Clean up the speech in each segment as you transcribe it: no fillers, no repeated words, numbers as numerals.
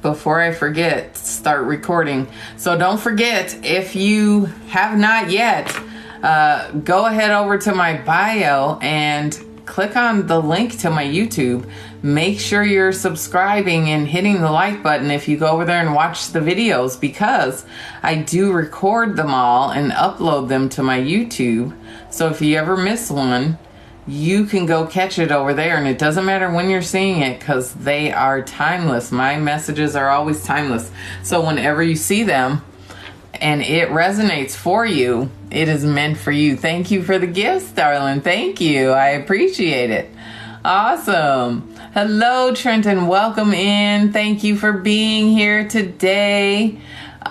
before I forget, start recording. So don't forget, if you have not yet, go ahead over to my bio and click on the link to my YouTube. Make sure you're subscribing and hitting the like button if you go over there and watch the videos, because I do record them all and upload them to my YouTube. So if you ever miss one, you can go catch it over there, and it doesn't matter when you're seeing it because they are timeless. My messages are always timeless. So whenever you see them and it resonates for you, it is meant for you. Thank you for the gifts, darling. Thank you. I appreciate it. Awesome. Hello, Trenton. Welcome in. Thank you for being here today.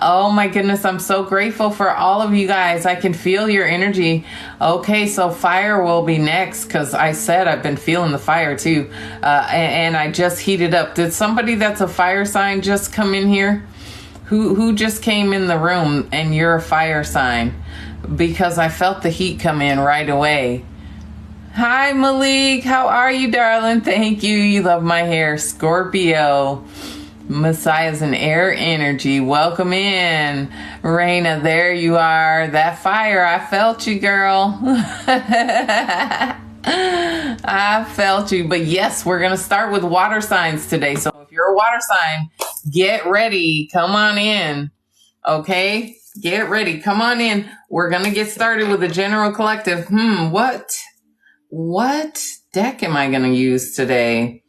Oh my goodness, I'm so grateful for all of you guys. I can feel your energy. Okay, so fire will be next, because I said I've been feeling the fire too. And I just heated up. Did somebody that's a fire sign just come in here? Who just came in the room and you're a fire sign? Because I felt the heat come in right away. Hi, Malik. How are you, darling? Thank you. You love my hair. Scorpio. Messiah's an air energy. Welcome in. Raina, there you are. That fire. I felt you, girl. I felt you. But yes, we're going to start with water signs today. So if you're a water sign, get ready. Come on in. Okay? Get ready. Come on in. We're going to get started with the general collective. What deck am I going to use today?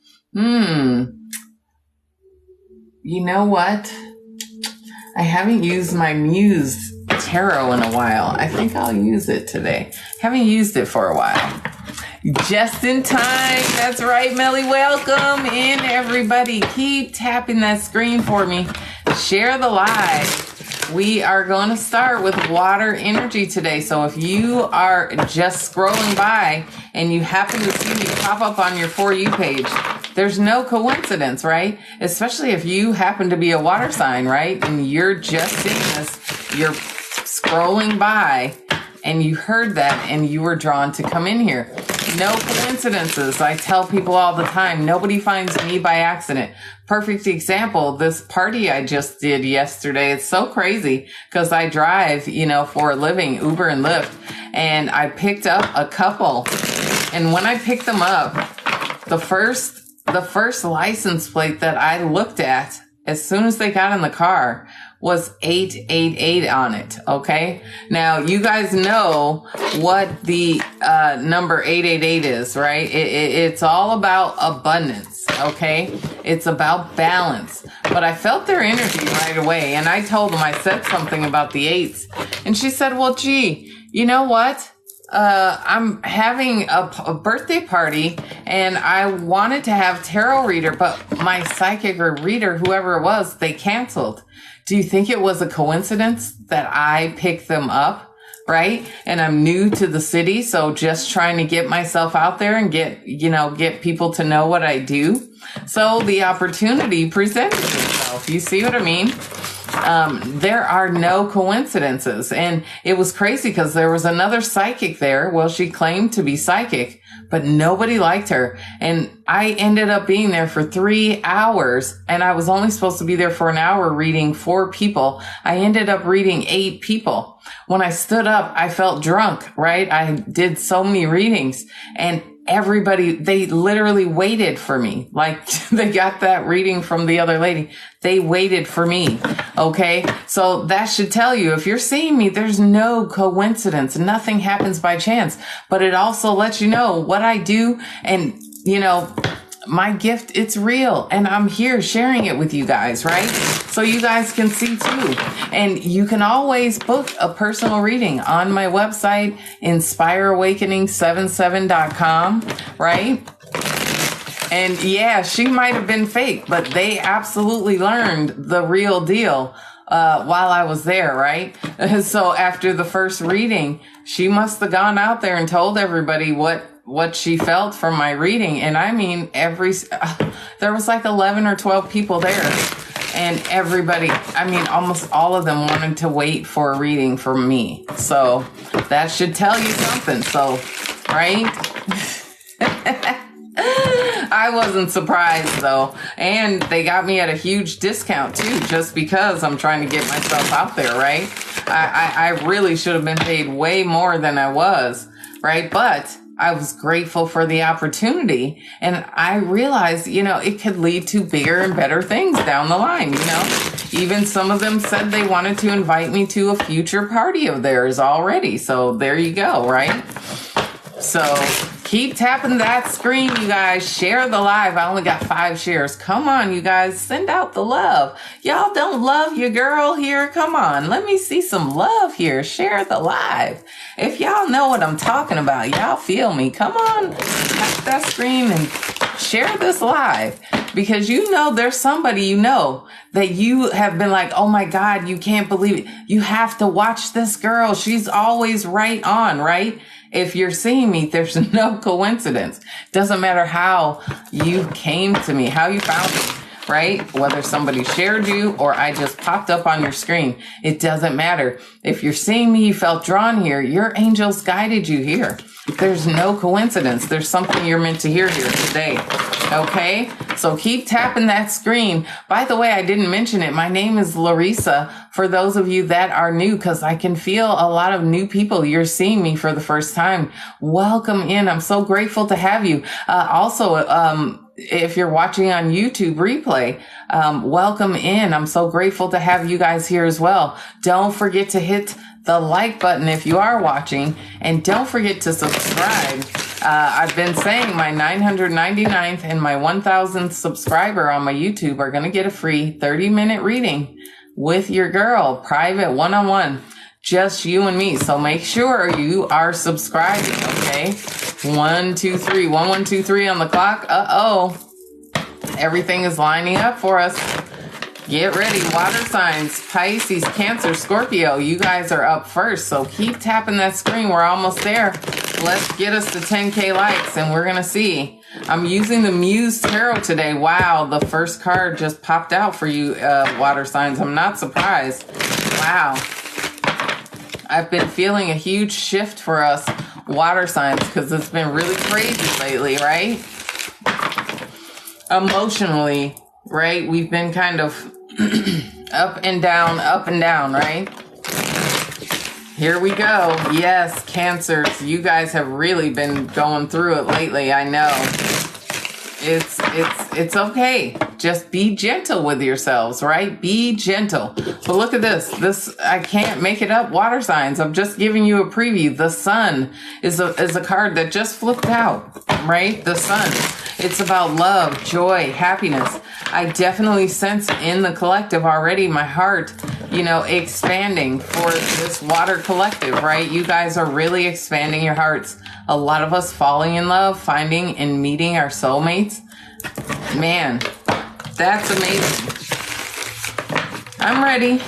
You know what? I haven't used my Muse Tarot in a while. I think I'll use it today. Haven't used it for a while. Just in time. That's right, Melly. Welcome in, everybody. Keep tapping that screen for me. Share the live. We are going to start with water energy today. So if you are just scrolling by and you happen to see me pop up on your For You page, there's no coincidence, right? Especially if you happen to be a water sign, right? And you're just seeing this, you're scrolling by and you heard that and you were drawn to come in here. No coincidences. I tell people all the time, nobody finds me by accident. Perfect example, this party I just did yesterday. It's so crazy because I drive, for a living, Uber and Lyft, and I picked up a couple. And when I picked them up, the first license plate that I looked at as soon as they got in the car was 888 on it. Okay. Now you guys know what the number 888 is, right? It's all about abundance. Okay. It's about balance, but I felt their energy right away. And I told them, I said something about the eights, and she said, well, gee, you know what? I'm having a birthday party and I wanted to have tarot reader, but my psychic or reader, whoever it was, they canceled. Do you think it was a coincidence that I picked them up? Right? And I'm new to the city. So just trying to get myself out there and get people to know what I do. So the opportunity presented itself. You see what I mean? There are no coincidences. And it was crazy because there was another psychic there. Well, she claimed to be psychic, but nobody liked her. And I ended up being there for 3 hours, and I was only supposed to be there for an hour reading 4 people. I ended up reading 8 people. When I stood up, I felt drunk, right? I did so many readings, and everybody, they literally waited for me. Like they got that reading from the other lady. They waited for me. Okay. So that should tell you, if you're seeing me, there's no coincidence. Nothing happens by chance, but it also lets you know what I do. And my gift, it's real, and I'm here sharing it with you guys, right? So you guys can see too. And you can always book a personal reading on my website, inspireawakening77.com, right? And yeah, she might have been fake, but they absolutely learned the real deal while I was there, right? So after the first reading, she must have gone out there and told everybody what she felt from my reading. And I mean, there was like 11 or 12 people there, and everybody, I mean, almost all of them wanted to wait for a reading from me. So that should tell you something. So, right? I wasn't surprised though. And they got me at a huge discount too, just because I'm trying to get myself out there, right? I really should have been paid way more than I was, right? But I was grateful for the opportunity, and I realized, it could lead to bigger and better things down the line, Even some of them said they wanted to invite me to a future party of theirs already. So there you go, right? So keep tapping that screen, you guys. Share the live. I only got 5 shares. Come on, you guys. Send out the love. Y'all don't love your girl here? Come on. Let me see some love here. Share the live. If y'all know what I'm talking about, y'all feel me. Come on. Tap that screen and share this live. Because there's somebody that you have been like, oh my God, you can't believe it. You have to watch this girl. She's always right on, right? If you're seeing me, there's no coincidence. Doesn't matter how you came to me, how you found me, right? Whether somebody shared you or I just popped up on your screen, it doesn't matter. If you're seeing me, you felt drawn here, your angels guided you here. There's no coincidence. There's something you're meant to hear here today. Okay? So keep tapping that screen. By the way, I didn't mention it. My name is Larissa. For those of you that are new, because I can feel a lot of new people. You're seeing me for the first time. Welcome in. I'm so grateful to have you. If you're watching on YouTube replay, welcome in. I'm so grateful to have you guys here as well. Don't forget to hit the like button if you are watching, and don't forget to subscribe. I've been saying my 999th and my 1000th subscriber on my YouTube are going to get a free 30-minute reading with your girl, private, one-on-one, just you and me. So make sure you are subscribing, okay? 1, 2, 3, 1, 1, 2, 3 on the clock. Everything is lining up for us. Get ready. Water signs, Pisces, Cancer, Scorpio. You guys are up first, so keep tapping that screen. We're almost there. Let's get us to 10K likes, and we're going to see. I'm using the Muse Tarot today. Wow, the first card just popped out for you, water signs. I'm not surprised. Wow. I've been feeling a huge shift for us water signs because it's been really crazy lately, right? Emotionally, right? We've been kind of up and down, right? Here we go. Yes, Cancers, you guys have really been going through it lately. I know. It's okay. Just be gentle with yourselves, right? Be gentle. But look at this. I can't make it up. Water signs. I'm just giving you a preview. The Sun is a card that just flipped out, right? The Sun. It's about love, joy, happiness. I definitely sense in the collective already my heart, expanding for this water collective, right? You guys are really expanding your hearts. A lot of us falling in love, finding and meeting our soulmates. Man, that's amazing. I'm ready.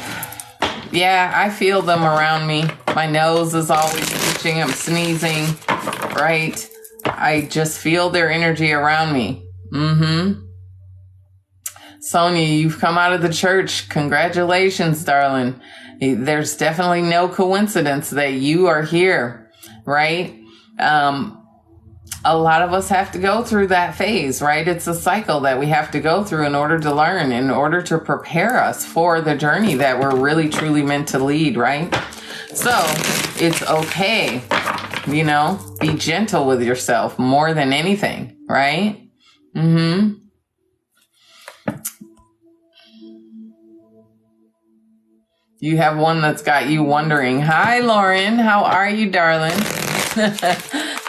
Yeah, I feel them around me. My nose is always itching. I'm sneezing, right? I just feel their energy around me. Sonia, you've come out of the church. Congratulations, darling. There's definitely no coincidence that you are here, right? A lot of us have to go through that phase, right? It's a cycle that we have to go through in order to learn, in order to prepare us for the journey that we're really, truly meant to lead, right? So it's okay, be gentle with yourself more than anything, right? You have one that's got you wondering. Hi, Lauren. How are you, darling?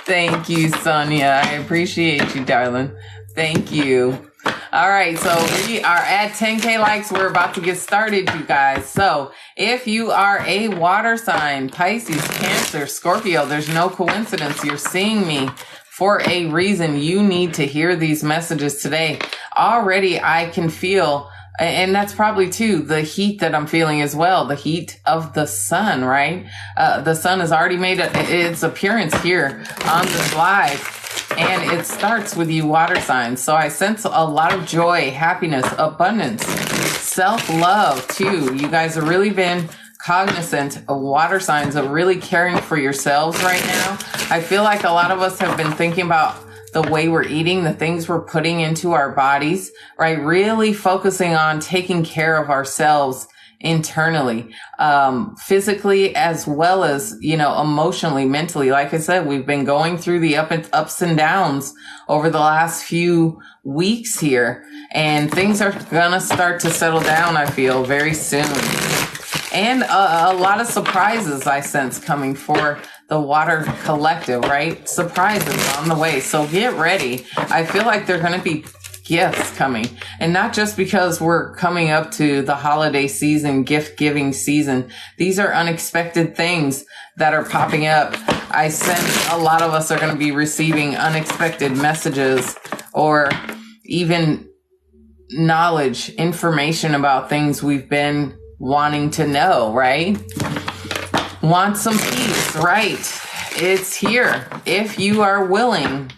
Thank you, Sonia. I appreciate you, darling. Thank you. All right, so we are at 10K likes. We're about to get started, you guys. So if you are a water sign, Pisces, Cancer, Scorpio, there's no coincidence. You're seeing me for a reason. You need to hear these messages today. Already I can feel, and that's probably too the heat that I'm feeling as well, the heat of the sun, right? The sun has already made its appearance here on this live, and it starts with you water signs. So I sense a lot of joy, happiness, abundance, self-love too. You guys have really been cognizant of water signs, of really caring for yourselves right now. I feel like a lot of us have been thinking about the way we're eating, the things we're putting into our bodies, right? Really focusing on taking care of ourselves internally, physically, as well as, emotionally, mentally. Like I said, we've been going through the ups and downs over the last few weeks here, and things are gonna start to settle down, I feel, very soon. And a lot of surprises I sense coming for the Water Collective, right? Surprises on the way. So get ready. I feel like they're going to be gifts coming, and not just because we're coming up to the holiday season, gift giving season. These are unexpected things that are popping up. I sense a lot of us are going to be receiving unexpected messages, or even knowledge, information about things we've been wanting to know, right? Want some peace, right? It's here. If you are willing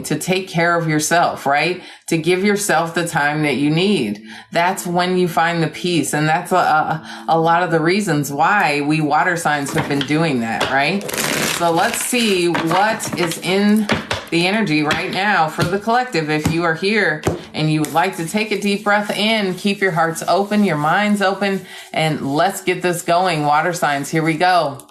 to take care of yourself, right? To give yourself the time that you need. That's when you find the peace. And that's a lot of the reasons why we water signs have been doing that, right? So let's see what is in the energy right now for the collective. If you are here and you would like to take a deep breath in, keep your hearts open, your minds open, and let's get this going. Water signs, here we go.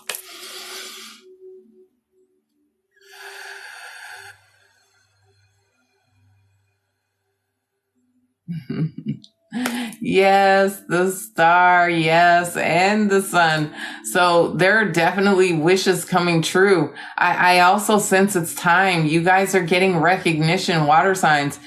Yes, the star, yes, and the sun. So there are definitely wishes coming true. I also sense it's time. You guys are getting recognition, water signs.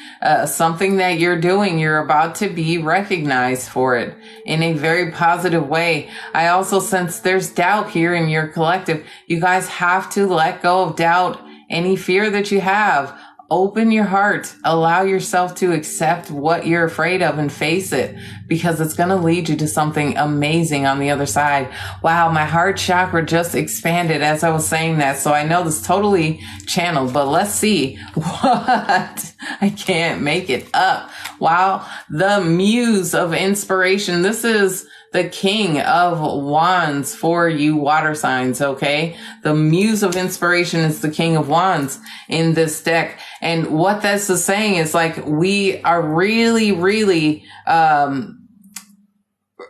Something that you're doing, you're about to be recognized for it in a very positive way. I also sense there's doubt here in your collective. You guys have to let go of doubt, any fear that you have. Open your heart, allow yourself to accept what you're afraid of and face it, because it's going to lead you to something amazing on the other side. Wow, my heart chakra just expanded as I was saying that. So I know this totally channeled, but let's see what I can't make it up. Wow, the muse of inspiration. This is the King of Wands for you water signs, okay? The muse of inspiration is the King of Wands in this deck. And what this is saying is, like, we are really, really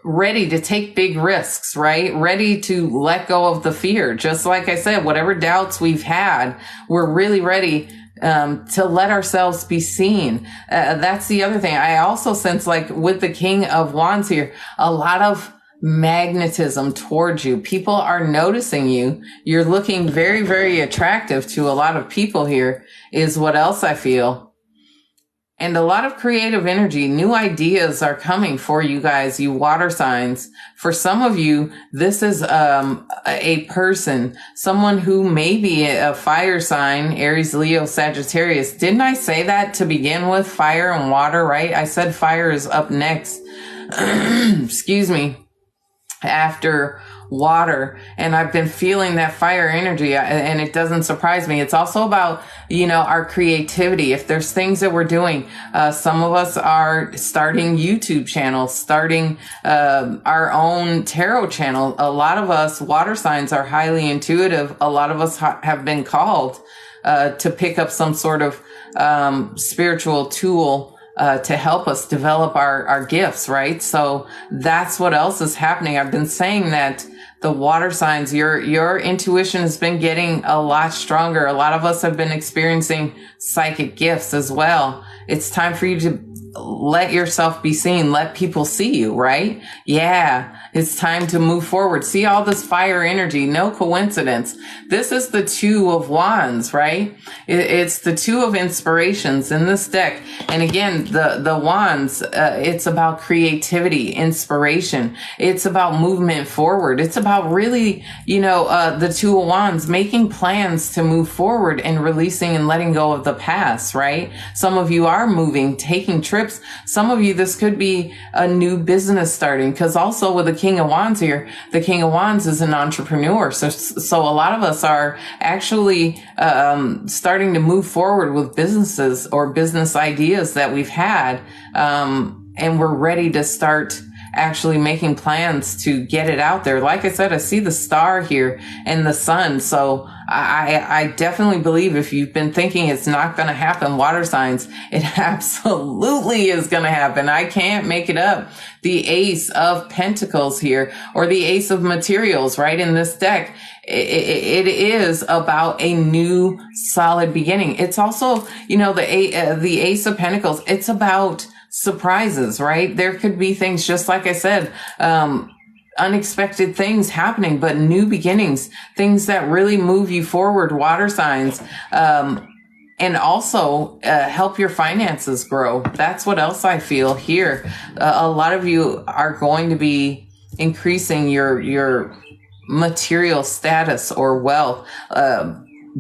ready to take big risks, right? Ready to let go of the fear. Just like I said, whatever doubts we've had, we're really ready to let ourselves be seen. That's the other thing. I also sense, like, with the King of Wands here, a lot of magnetism towards you. People are noticing you. You're looking very, very attractive to a lot of people here, is what else I feel. And a lot of creative energy, new ideas are coming for you guys, you water signs. For some of you, this is a person, someone who may be a fire sign, Aries, Leo, Sagittarius. Didn't I say that to begin with? Fire and water, right? I said fire is up next. Excuse me. After water, and I've been feeling that fire energy, and it doesn't surprise me. It's also about, our creativity. If there's things that we're doing, some of us are starting YouTube channels, starting our own tarot channel. A lot of us water signs are highly intuitive. A lot of us have been called to pick up some sort of spiritual tool to help us develop our gifts, right? So that's what else is happening. I've been saying that the water signs, your intuition has been getting a lot stronger. A lot of us have been experiencing psychic gifts as well. It's time for you to let yourself be seen. Let people see you, right? Yeah, it's time to move forward. See all this fire energy. No coincidence. This is the Two of Wands, right? It's the Two of Inspirations in this deck. And again, the Wands, it's about creativity, inspiration. It's about movement forward. It's about really, the Two of Wands, making plans to move forward and releasing and letting go of the past, right? Some of you are moving, taking trips. Some of you, this could be a new business starting, because also with the King of Wands here, the King of Wands is an entrepreneur. So a lot of us are actually starting to move forward with businesses or business ideas that we've had, and we're ready to start actually making plans to get it out there. Like I said, I see the star here and the sun. So I definitely believe if you've been thinking it's not going to happen, water signs, it absolutely is going to happen. I can't make it up. The Ace of Pentacles here, or the Ace of Materials, right, in this deck. It is about a new solid beginning. It's also, you know, the Ace of Pentacles. It's about surprises, right? There could be things, just like I said, unexpected things happening, but new beginnings, things that really move you forward, water signs, and also help your finances grow. That's what else I feel here. A lot of you are going to be increasing your material status or wealth,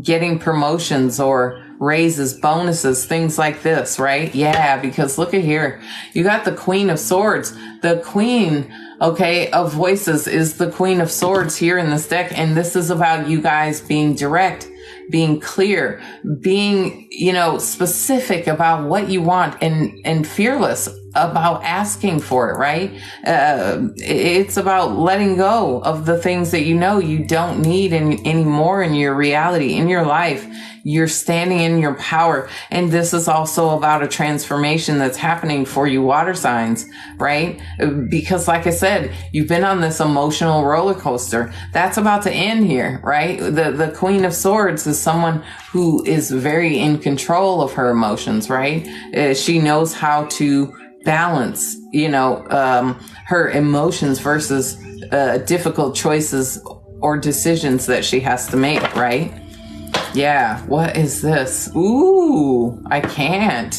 getting promotions or raises, bonuses, things like this, right? Yeah, because look at here. You got the Queen of Swords. The Queen, okay, of Voices is the Queen of Swords here in this deck. And this is about you guys being direct, being clear, being, you know, specific about what you want, and fearless about asking for it, right? It's about letting go of the things that you know you don't need anymore in your reality, in your life. You're standing in your power. And this is also about a transformation that's happening for you, water signs, right? Because like I said, you've been on this emotional roller coaster. That's about to end here, right? The Queen of Swords is someone who is very in control of her emotions, right? She knows how to balance, you know, her emotions versus difficult choices or decisions that she has to make, right? Yeah, what is this? Ooh, I can't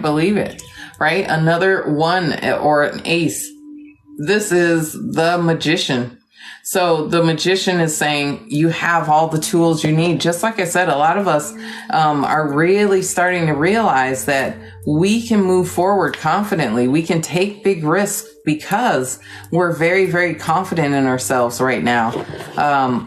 believe it, right? Another one, or an ace. This is the Magician. So the Magician is saying you have all the tools you need. Just like I said, a lot of us are really starting to realize that we can move forward confidently. We can take big risks because we're very, very confident in ourselves right now,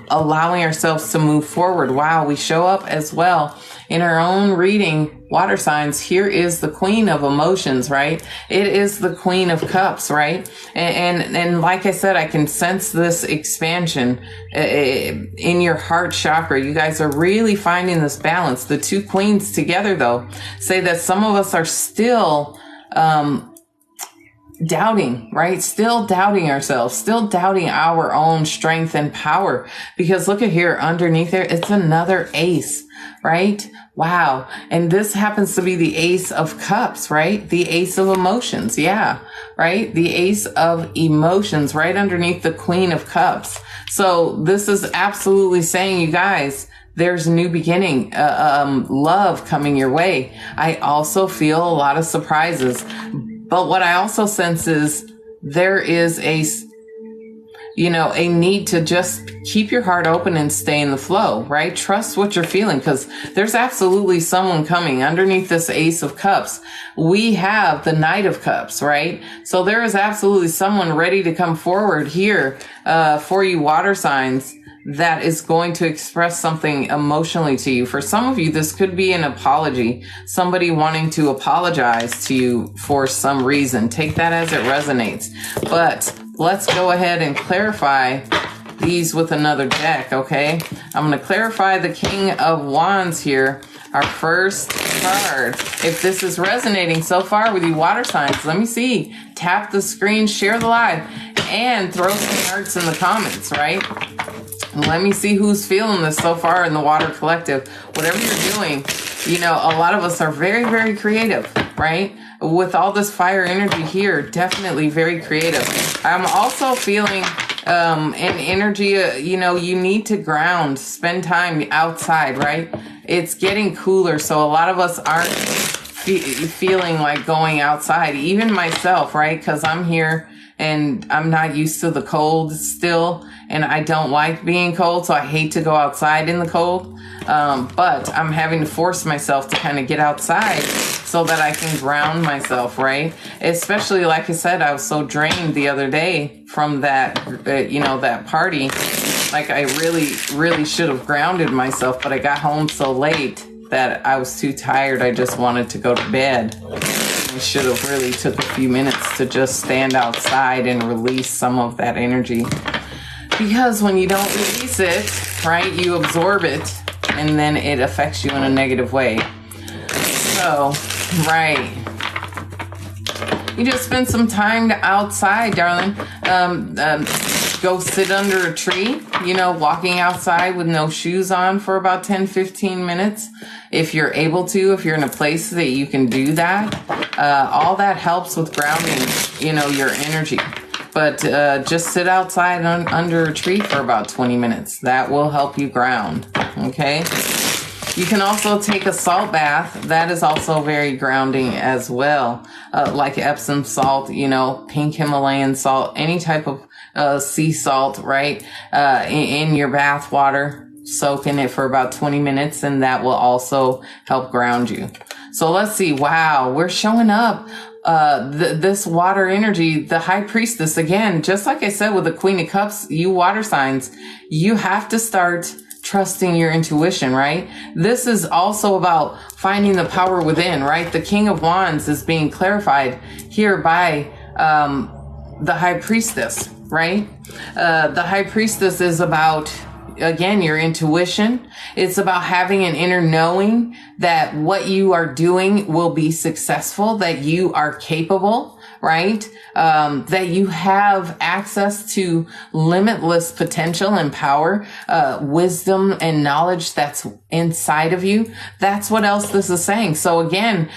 allowing ourselves to move forward. Wow, we show up as well in our own reading, water signs. Here is the Queen of Emotions, right? It is the Queen of Cups, right? And like I said, I can sense this expansion in your heart chakra. You guys are really finding this balance. The two queens together, though, say that some of us are still doubting, right? Still doubting ourselves, still doubting our own strength and power. Because look at here, underneath there, it's another ace, right? Wow. And this happens to be the Ace of Cups, right? The Ace of Emotions. Yeah. Right? The Ace of Emotions right underneath the Queen of Cups. So this is absolutely saying, you guys, there's new beginning, love coming your way. I also feel a lot of surprises. But what I also sense is there is a need to just keep your heart open and stay in the flow, right? Trust what you're feeling, because there's absolutely someone coming. Underneath this Ace of Cups, we have the Knight of Cups, right? So there is absolutely someone ready to come forward here for you, water signs, that is going to express something emotionally to you. For some of you, this could be an apology, somebody wanting to apologize to you for some reason. Take that as it resonates. But let's go ahead and clarify these with another deck, okay? I'm going to clarify the King of Wands here, our first card. If this is resonating so far with you, water signs, let me see. Tap the screen, share the live, and throw some hearts in the comments, right? Let me see who's feeling this so far in the Water Collective. Whatever you're doing, a lot of us are very, very creative, right? With all this fire energy here, definitely very creative. I'm also feeling an energy, you need to ground, spend time outside, right? It's getting cooler, so a lot of us aren't feeling like going outside. Even myself, right? Because I'm here and I'm not used to the cold still, and I don't like being cold, so I hate to go outside in the cold. But I'm having to force myself to kind of get outside so that I can ground myself, right? Especially, like I said, I was so drained the other day from that, that party. Like, I really, really should have grounded myself, but I got home so late that I was too tired. I just wanted to go to bed. I should have really took a few minutes to just stand outside and release some of that energy. Because when you don't release it, right? You absorb it and then it affects you in a negative way. So, right. You just spend some time outside, darling. Go sit under a tree, you know, walking outside with no shoes on for about 10, 15 minutes. If you're able to, if you're in a place that you can do that, all that helps with grounding, you know, your energy. But just sit outside under a tree for about 20 minutes. That will help you ground, okay? You can also take a salt bath. That is also very grounding as well. Like Epsom salt, you know, pink Himalayan salt, any type of sea salt, right? In your bath water, soak in it for about 20 minutes, and that will also help ground you. So let's see. Wow, we're showing up. This water energy, the high priestess, again, just like I said with the Queen of Cups, you water signs, you have to start trusting your intuition, right? This is also about finding the power within, right? The King of Wands is being clarified here by the High Priestess, right? The High Priestess is about, again, your intuition. It's about having an inner knowing that what you are doing will be successful, that you are capable, right? That you have access to limitless potential and power, wisdom and knowledge that's inside of you. That's what else this is saying. So again,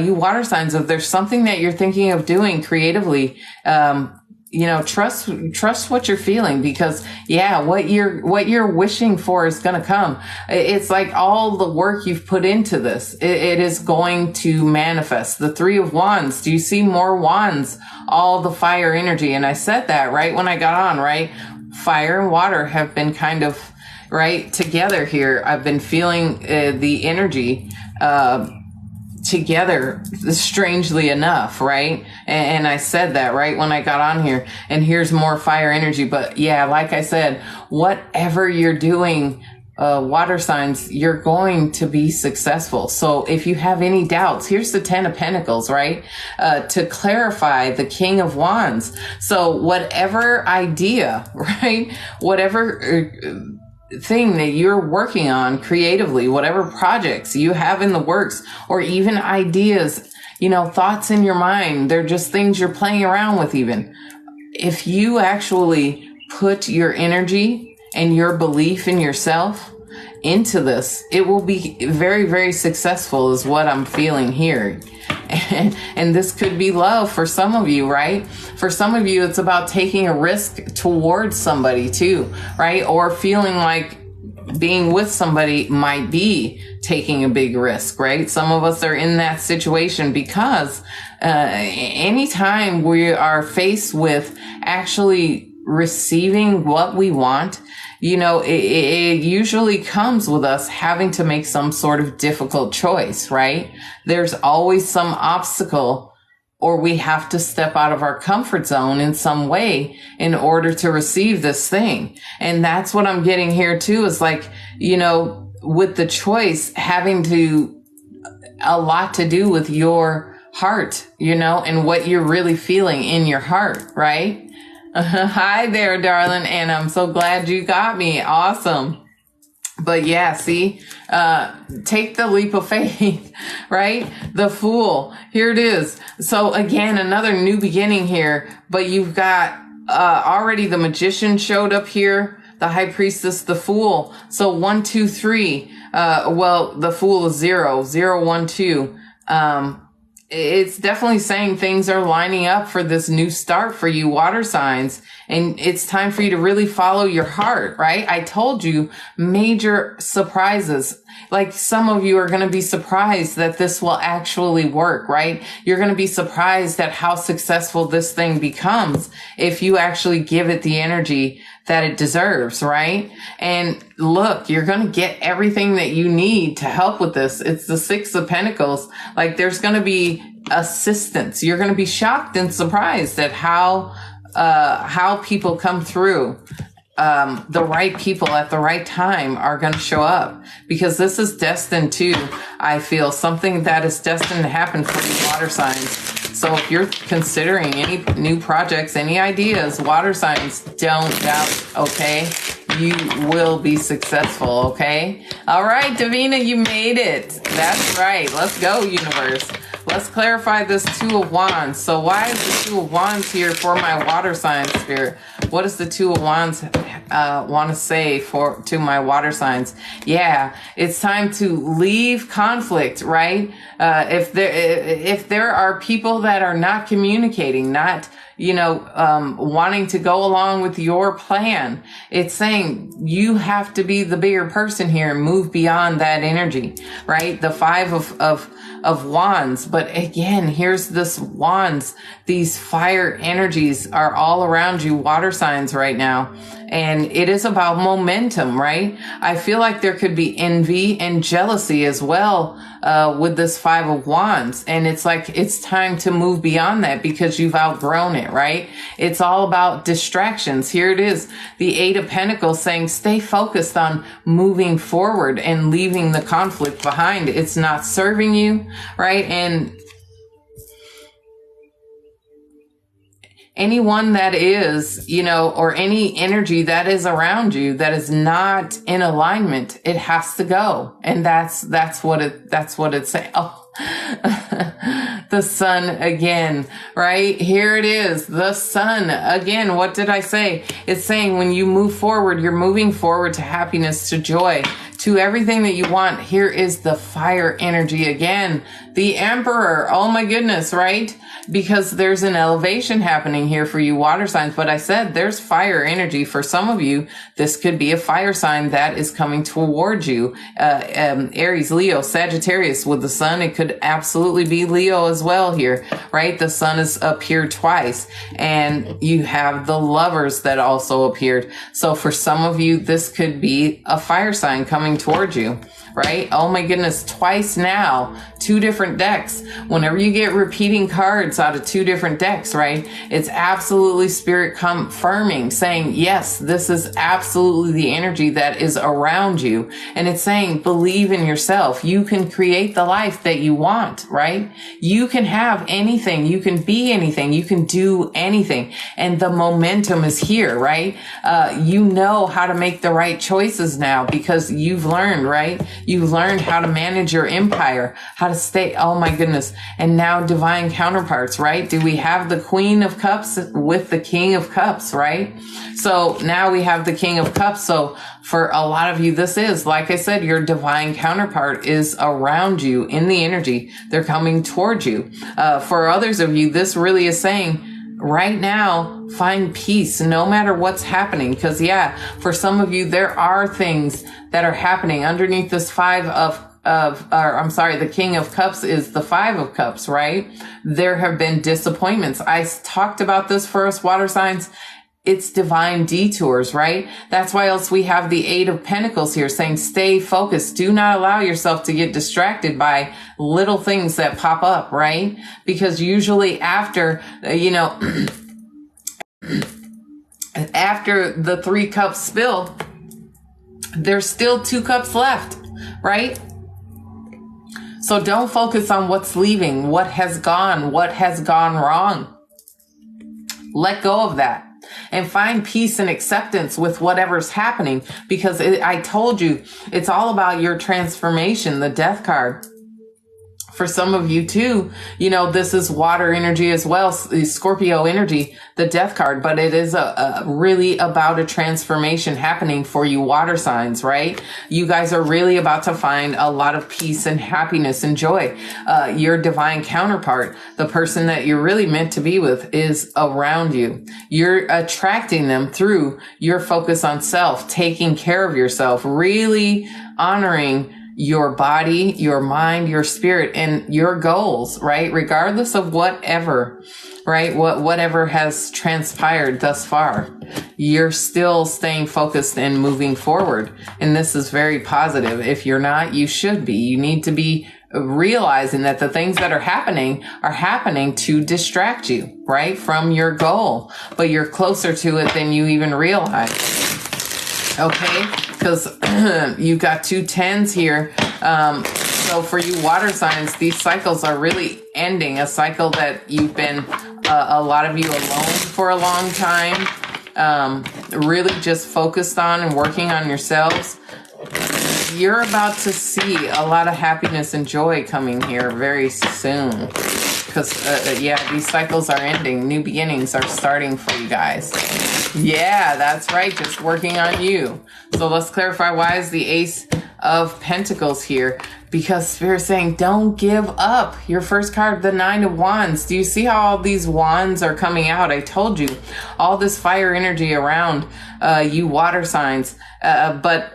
you water signs, if there's something that you're thinking of doing creatively, you know, trust what you're feeling, because yeah, what you're wishing for is going to come. It's like all the work you've put into this, it is going to manifest. The Three of Wands. Do you see more wands? All the fire energy. And I said that right when I got on, right? Fire and water have been kind of right together here. I've been feeling the energy, together, strangely enough, right? And I said that right when I got on here, and here's more fire energy. But yeah, like I said, whatever you're doing, water signs, you're going to be successful. So if you have any doubts, here's the 10 of Pentacles, right? To clarify the King of Wands. So whatever idea, right? Whatever thing that you're working on creatively, whatever projects you have in the works, or even ideas, you know, thoughts in your mind, they're just things you're playing around with even. If you actually put your energy and your belief in yourself into this, it will be very, very successful is what I'm feeling here. And this could be love for some of you, right? For some of you, it's about taking a risk towards somebody too, right? Or feeling like being with somebody might be taking a big risk, right? Some of us are in that situation because anytime we are faced with actually receiving what we want, you know, it usually comes with us having to make some sort of difficult choice, right? There's always some obstacle, or we have to step out of our comfort zone in some way in order to receive this thing. And that's what I'm getting here too, is like, you know, with the choice having to a lot to do with your heart, you know, and what you're really feeling in your heart, right? Hi there, darling. And I'm so glad you got me. Awesome. But yeah, see, take the leap of faith, right? The Fool. Here it is. So again, another new beginning here, but you've got, already the Magician showed up here, the High Priestess, the Fool. So 1, 2, 3, well, the Fool is 0, 0, 1, 2. It's definitely saying things are lining up for this new start for you water signs. And it's time for you to really follow your heart, right? I told you major surprises. Like some of you are going to be surprised that this will actually work, right? You're going to be surprised at how successful this thing becomes if you actually give it the energy that it deserves, right? And look, you're going to get everything that you need to help with this. It's the 6 of Pentacles. Like there's going to be assistance. You're going to be shocked and surprised at how people come through. The right people at the right time are going to show up, because this is destined to, I feel, something that is destined to happen for you water signs. So if you're considering any new projects, any ideas, water signs, don't doubt, okay? you will be successful, okay? All right, Davina, you made it. That's right. Let's go, universe. Let's clarify this Two of Wands. So why is the Two of Wands here for my water sign spirit? What does the Two of Wands want to say to my water signs? Yeah, it's time to leave conflict, right? If there are people that are not communicating, not wanting to go along with your plan, it's saying you have to be the bigger person here and move beyond that energy, right? The Five of Wands. But again, here's this Wands. These fire energies are all around you, water signs, right now. And it is about momentum, right? I feel like there could be envy and jealousy as well with this Five of Wands. And it's like, it's time to move beyond that because you've outgrown it, right? It's all about distractions. Here it is. The Eight of Pentacles saying, stay focused on moving forward and leaving the conflict behind. It's not serving you, right? And anyone that is, or any energy that is around you that is not in alignment, it has to go. And that's what it's saying. Oh, the sun again, right? Here it is. The sun again. What did I say? It's saying when you move forward, you're moving forward to happiness, to joy, to everything that you want. Here is the fire energy again. The Emperor. Oh my goodness, right? Because there's an elevation happening here for you water signs. But I said there's fire energy for some of you. This could be a fire sign that is coming towards you. Aries, Leo, Sagittarius with the sun. It could absolutely be Leo as well here, right? The sun has appeared twice, and you have the Lovers that also appeared. So for some of you, this could be a fire sign coming towards you, right? Oh my goodness, twice now, two different decks. Whenever you get repeating cards out of two different decks, right? It's absolutely spirit confirming, saying, yes, this is absolutely the energy that is around you. And it's saying, believe in yourself. You can create the life that you want, right? You can have anything. You can be anything. You can do anything. And the momentum is here, right? You know how to make the right choices now because you've learned, right? You've learned how to manage your empire, how to stay. Oh my goodness. And now divine counterparts, right? Do we have the Queen of Cups with the King of Cups, right? So now we have the King of Cups. So for a lot of you, this is, like I said, your divine counterpart is around you in the energy. They're coming towards you. For others of you, this really is saying, right now, find peace no matter what's happening. Because for some of you, there are things that are happening underneath this the King of Cups is the Five of Cups, right? There have been disappointments. I talked about this for us water signs. It's divine detours, right? That's why else we have the Eight of Pentacles here saying, stay focused. Do not allow yourself to get distracted by little things that pop up, right? Because usually after, after the 3 cups spill, there's still 2 cups left, right? So don't focus on what's leaving, what has gone wrong. Let go of that. And find peace and acceptance with whatever's happening, because I told you, it's all about your transformation, the Death card. For some of you too, this is water energy as well, Scorpio energy, the Death card, but it is really about a transformation happening for you water signs, right? You guys are really about to find a lot of peace and happiness and joy. Your divine counterpart, the person that you're really meant to be with, is around you. You're attracting them through your focus on self, taking care of yourself, really honoring your body, your mind, your spirit, and your goals, right? Regardless of whatever, right? Whatever has transpired thus far, you're still staying focused and moving forward. And this is very positive. If you're not, you should be. You need to be realizing that the things that are happening to distract you, right? From your goal, but you're closer to it than you even realize. Okay, because you've got 2 10s here. So for you water signs, these cycles are really ending. A cycle that you've been, a lot of you alone for a long time. really just focused on and working on yourselves, you're about to see a lot of happiness and joy coming here very soon. Because, these cycles are ending. New beginnings are starting for you guys. Yeah, that's right. Just working on you. So let's clarify, why is the Ace of Pentacles here? Because Spirit's saying, don't give up. Your first card, the Nine of Wands. Do you see how all these wands are coming out? I told you, all this fire energy around you water signs. But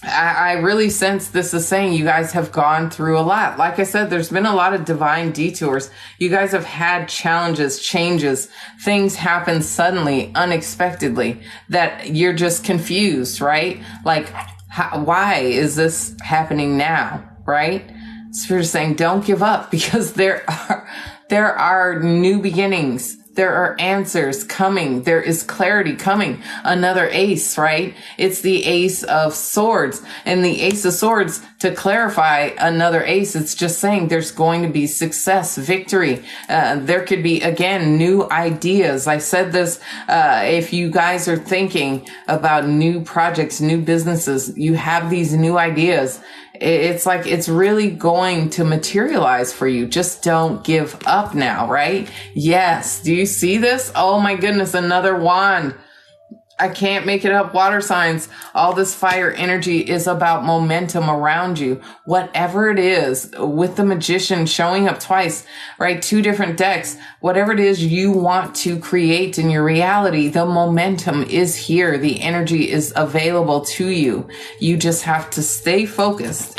I really sense this is saying you guys have gone through a lot. Like I said, there's been a lot of divine detours. You guys have had challenges, changes, things happen suddenly, unexpectedly, that you're just confused, right? Like, why is this happening now, right? Spirit is saying, don't give up, because there are new beginnings. There are answers coming. There is clarity coming. Another ace, right? It's the Ace of Swords. And the Ace of Swords, to clarify another ace, it's just saying there's going to be success, victory. There could be, again, new ideas. I said this, if you guys are thinking about new projects, new businesses, you have these new ideas. It's like it's really going to materialize for you. Just don't give up now, right? Yes. Do you see this? Oh my goodness, another wand. I can't make it up. Water signs. All this fire energy is about momentum around you. Whatever it is, with the Magician showing up twice, right? 2 different decks. Whatever it is you want to create in your reality, the momentum is here. The energy is available to you. You just have to stay focused.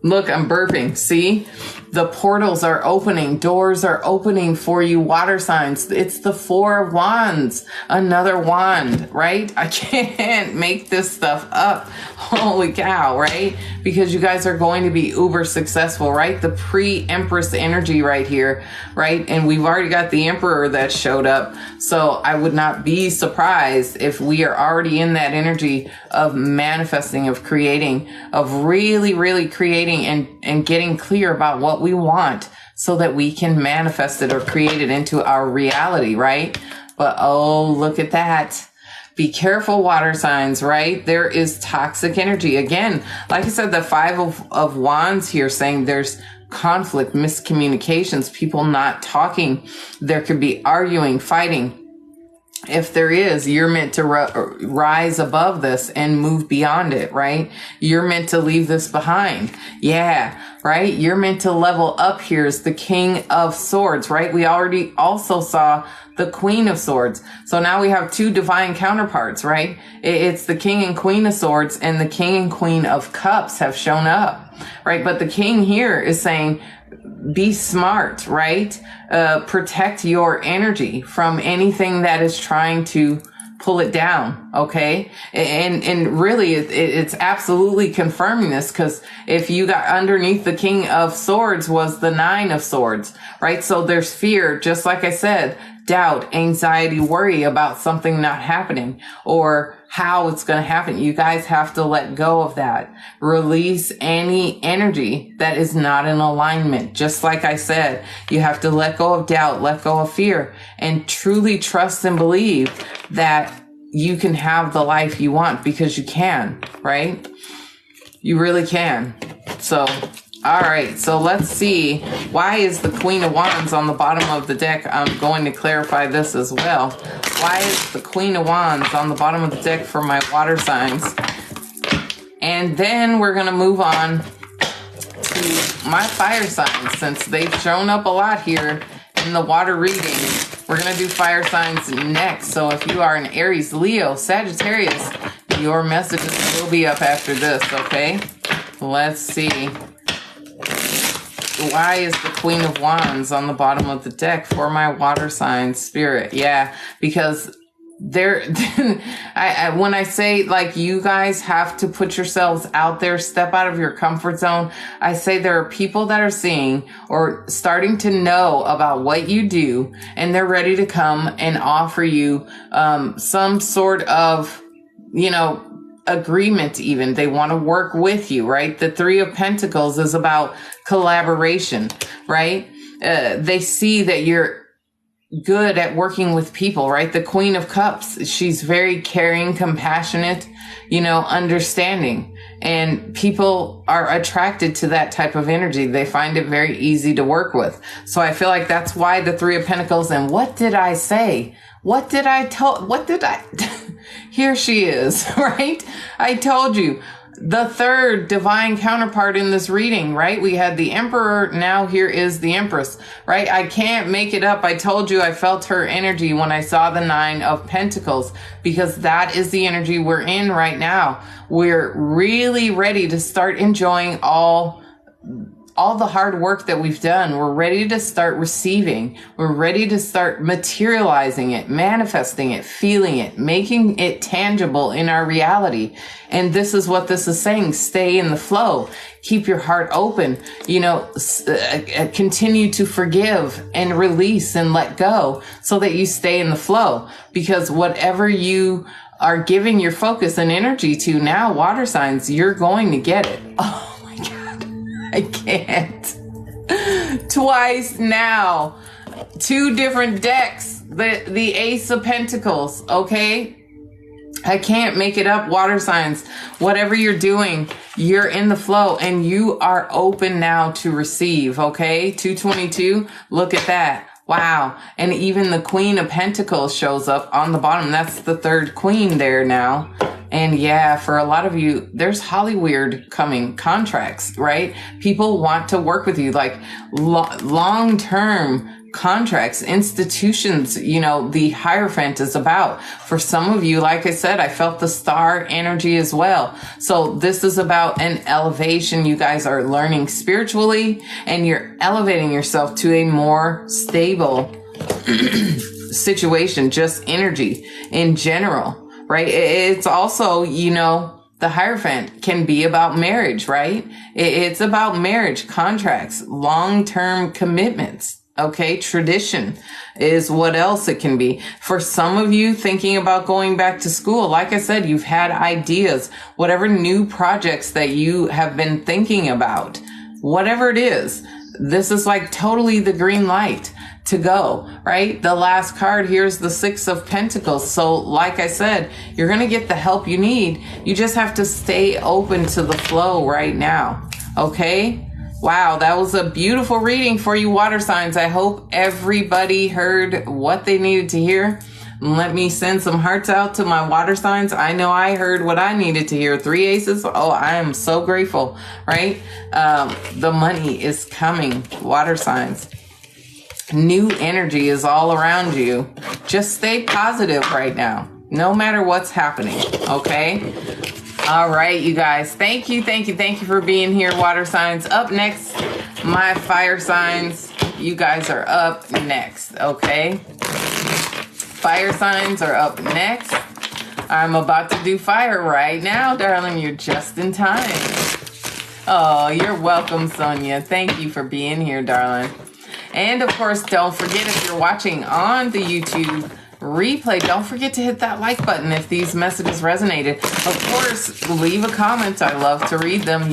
Look, I'm burping. See? The portals are opening. Doors are opening for you, water signs. It's the 4 of Wands. Another wand, right? I can't make this stuff up. Holy cow, right? Because you guys are going to be uber successful, right? The pre-Empress energy right here, right? And we've already got the Emperor that showed up. So I would not be surprised if we are already in that energy of manifesting, of creating, of really, really creating and getting clear about what we want so that we can manifest it or create it into our reality, right? But oh, look at that. Be careful, water signs, right? There is toxic energy. Again, like I said, the 5 of Wands here saying there's conflict, miscommunications, people not talking. There could be arguing, fighting. If there is, you're meant to rise above this and move beyond it, right? You're meant to leave this behind. Yeah, right? You're meant to level up. Here's the King of Swords, right? We already also saw the Queen of Swords. So now we have 2 divine counterparts, right? It's the King and Queen of Swords, and the King and Queen of Cups have shown up, right? But the King here is saying, be smart, right? Protect your energy from anything that is trying to pull it down, okay? And really, it's absolutely confirming this, because if you got underneath the King of Swords was the 9 of Swords, right? So there's fear, just like I said, doubt, anxiety, worry about something not happening or how it's going to happen. You guys have to let go of that. Release any energy that is not in alignment. Just like I said, you have to let go of doubt, let go of fear, and truly trust and believe that you can have the life you want, because you can, right? You really can. So, all right, so let's see. Why is the Queen of Wands on the bottom of the deck? I'm going to clarify this as well. Why is the Queen of Wands on the bottom of the deck for my water signs? And then we're going to move on to my fire signs, since they've shown up a lot here in the water reading. We're going to do fire signs next. So if you are an Aries, Leo, Sagittarius, your messages will be up after this, okay? Let's see. Why is the Queen of Wands on the bottom of the deck for my water sign spirit? Yeah, because there, when I say, like, you guys have to put yourselves out there, step out of your comfort zone. I say there are people that are seeing or starting to know about what you do, and they're ready to come and offer you some sort of, agreement. Even they want to work with you, right? The 3 of Pentacles is about collaboration, right? They see that you're good at working with people, right? The Queen of Cups. She's very caring, compassionate, understanding. And people are attracted to that type of energy. They find it very easy to work with. So I feel like that's why the Three of Pentacles. And what did I say? Here she is, right? I told you. The third divine counterpart in this reading, right? We had the Emperor. Now here is the Empress, right? I can't make it up. I told you I felt her energy when I saw the Nine of Pentacles, because that is the energy we're in right now. We're really ready to start enjoying all the hard work that we've done. We're ready to start receiving. We're ready to start materializing it, manifesting it, feeling it, making it tangible in our reality. And this is what this is saying. Stay in the flow. Keep your heart open. Continue to forgive and release and let go so that you stay in the flow. Because whatever you are giving your focus and energy to now, water signs, you're going to get it. Oh, I can't. Twice now. 2 different decks. The Ace of Pentacles, okay? I can't make it up, water signs. Whatever you're doing, you're in the flow and you are open now to receive, okay? 222, look at that. Wow. And even the Queen of Pentacles shows up on the bottom. That's the third queen there now. And yeah, for a lot of you, there's Hollywood coming, contracts, right? People want to work with you, like long-term contracts, institutions, the Hierophant is about. For some of you, like I said, I felt the star energy as well. So this is about an elevation. You guys are learning spiritually and you're elevating yourself to a more stable situation, just energy in general. Right? It's also, the Hierophant can be about marriage, right? It's about marriage, contracts, long-term commitments. Okay. Tradition is what else it can be. For some of you thinking about going back to school, like I said, you've had ideas, whatever new projects that you have been thinking about, whatever it is, this is like totally the green light to go, right? The last card, here's the Six of Pentacles. So like I said, you're going to get the help you need. You just have to stay open to the flow right now. Okay. Wow. That was a beautiful reading for you, water signs. I hope everybody heard what they needed to hear. Let me send some hearts out to my water signs. I know I heard what I needed to hear. 3 aces. Oh, I am so grateful, right? The money is coming, water signs. New energy is all around you. Just stay positive right now, no matter what's happening. Okay. All right, you guys. Thank you for being here, water signs. Up next, my fire signs. You guys are up next. Okay. Fire signs are up next. I'm about to do fire right now, darling. You're just in time. Oh, you're welcome, Sonia. Thank you for being here, darling. And of course, don't forget, if you're watching on the YouTube replay, don't forget to hit that like button if these messages resonated. Of course, leave a comment. I love to read them.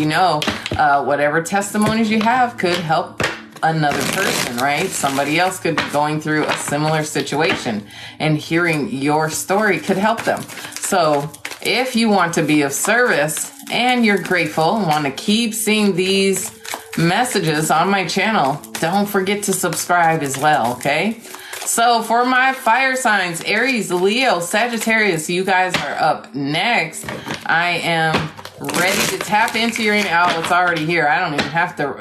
Whatever testimonies you have could help another person, right? Somebody else could be going through a similar situation, and hearing your story could help them. So if you want to be of service and you're grateful and want to keep seeing these messages on my channel, don't forget to subscribe as well, okay? So for my fire signs, Aries, Leo, Sagittarius, you guys are up next. I am ready to tap into your, it's already here. I don't even have to,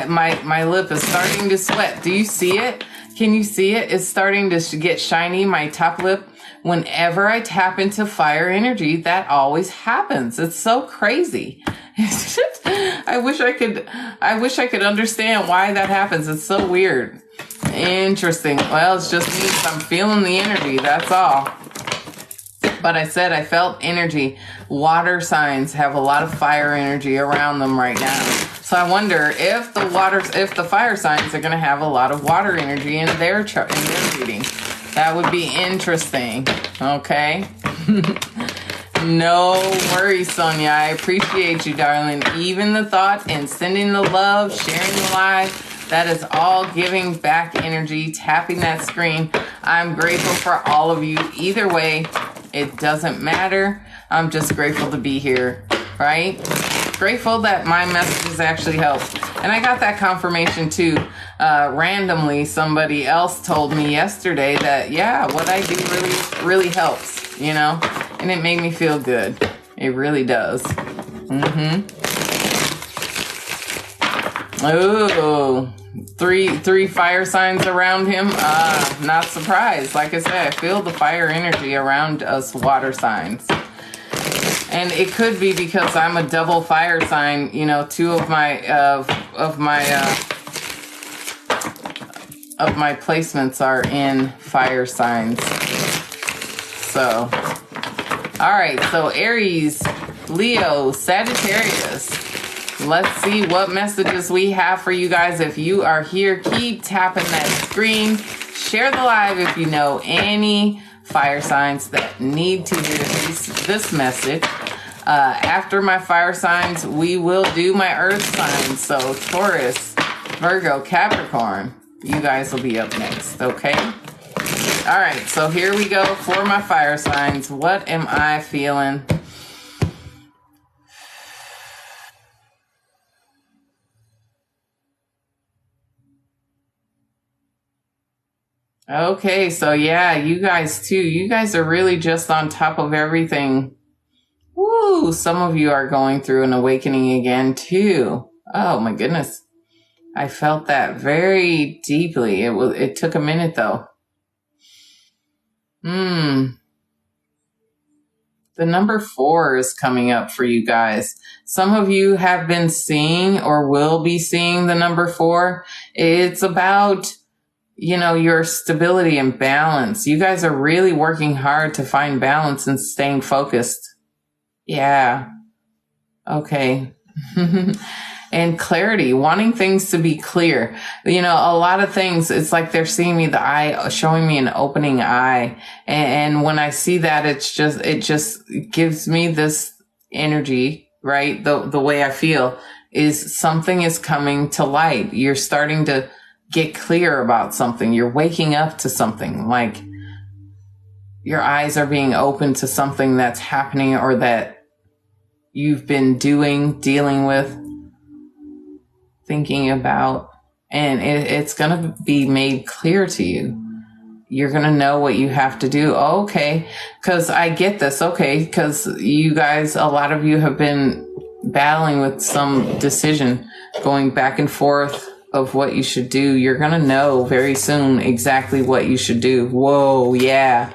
my lip is starting to sweat. Do you see it? Can you see it? It's starting to get shiny, my top lip. Whenever I tap into fire energy, that always happens. It's so crazy. I wish I could understand why that happens. It's so weird. Interesting. Well, it's just means I'm feeling the energy. That's all. But I said I felt energy. Water signs have a lot of fire energy around them right now. So I wonder if the fire signs are going to have a lot of water energy in their reading. That would be interesting. Okay. No worries, Sonia. I appreciate you, darling. Even the thought and sending the love, sharing the live That is all giving back energy, tapping that screen. I'm grateful for all of you. Either way, it doesn't matter. I'm just grateful to be here, right? Grateful that my messages actually help. And I got that confirmation too. Randomly, somebody else told me yesterday that, yeah, what I do really helps, you know? And it made me feel good. It really does. Oh, three fire signs around him. Not surprised. Like I said, I feel the fire energy around us water signs. And it could be because I'm a double fire sign. You know, two of my placements are in fire signs. So, all right. So Aries, Leo, Sagittarius. Let's see what messages we have for you guys. If you are here, keep tapping that screen. Share the live if you know any fire signs that need to hear this message. After my fire signs, we will do my earth signs. So Taurus, Virgo, Capricorn, you guys will be up next, okay? All right, so here we go for my fire signs. What am I feeling? Okay, so yeah, you guys too. You guys are really just on top of everything. Woo, some of you are going through an awakening again too. Oh my goodness. I felt that very deeply. It took a minute though. The number 4 is coming up for you guys. Some of you have been seeing or will be seeing the number 4. It's about, you know, your stability and balance. You guys are really working hard to find balance and staying focused. Yeah. Okay. And clarity, wanting things to be clear. You know, a lot of things, it's like they're seeing me the eye, showing me an opening eye. And when I see that, it just gives me this energy, right? The way I feel is something is coming to light. You're starting to get clear about something. You're waking up to something, like your eyes are being open to something that's happening or that you've been dealing with, thinking about, and it's going to be made clear to you. You're going to know what you have to do. Oh, okay. Cause I get this. Okay. Cause you guys, a lot of you have been battling with some decision, going back and forth of what you should do. You're going to know very soon exactly what you should do. Whoa. Yeah.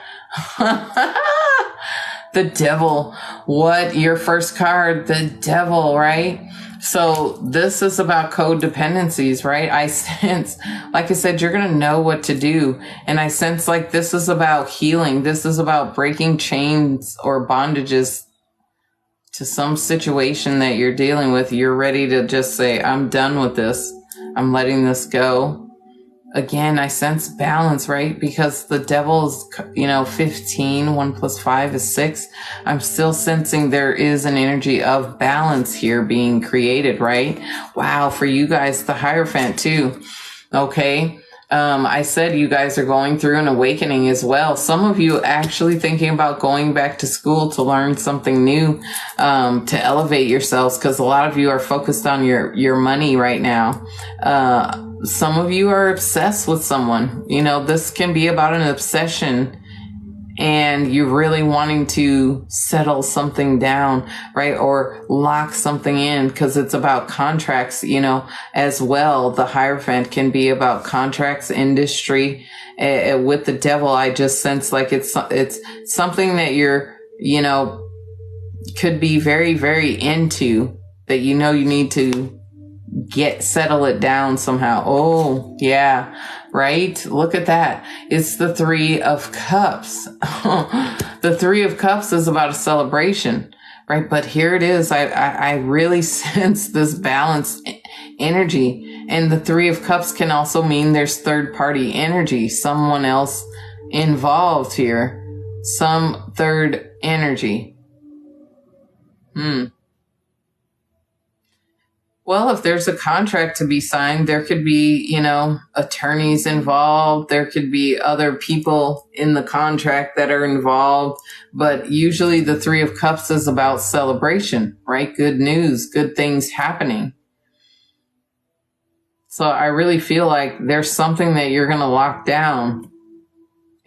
The devil. What? Your first card, the devil, right? So this is about codependencies, right? I sense, like I said, you're going to know what to do. And I sense like this is about healing. This is about breaking chains or bondages to some situation that you're dealing with. You're ready to just say, I'm done with this. I'm letting this go. Again, I sense balance, right? Because the devil's, 15, 1 + 5 is 6. I'm still sensing there is an energy of balance here being created, right? Wow. For you guys, the Hierophant too. Okay. I said you guys are going through an awakening as well. Some of you actually thinking about going back to school to learn something new, to elevate yourselves, because a lot of you are focused on your money right now. Some of you are obsessed with someone. This can be about an obsession and you're really wanting to settle something down, right? Or lock something in, because it's about contracts, as well. The Hierophant can be about contracts, industry. With the devil, I just sense like it's something that you're, could be very, very into, that you need to settle it down somehow. Oh, yeah. Right? Look at that. It's the 3 of Cups. The 3 of Cups is about a celebration, right? But here it is. I really sense this balanced energy. And the 3 of Cups can also mean there's third party energy, someone else involved here, some third energy. Well, if there's a contract to be signed, there could be, attorneys involved. There could be other people in the contract that are involved. But usually the Three of Cups is about celebration, right? Good news, good things happening. So I really feel like there's something that you're going to lock down.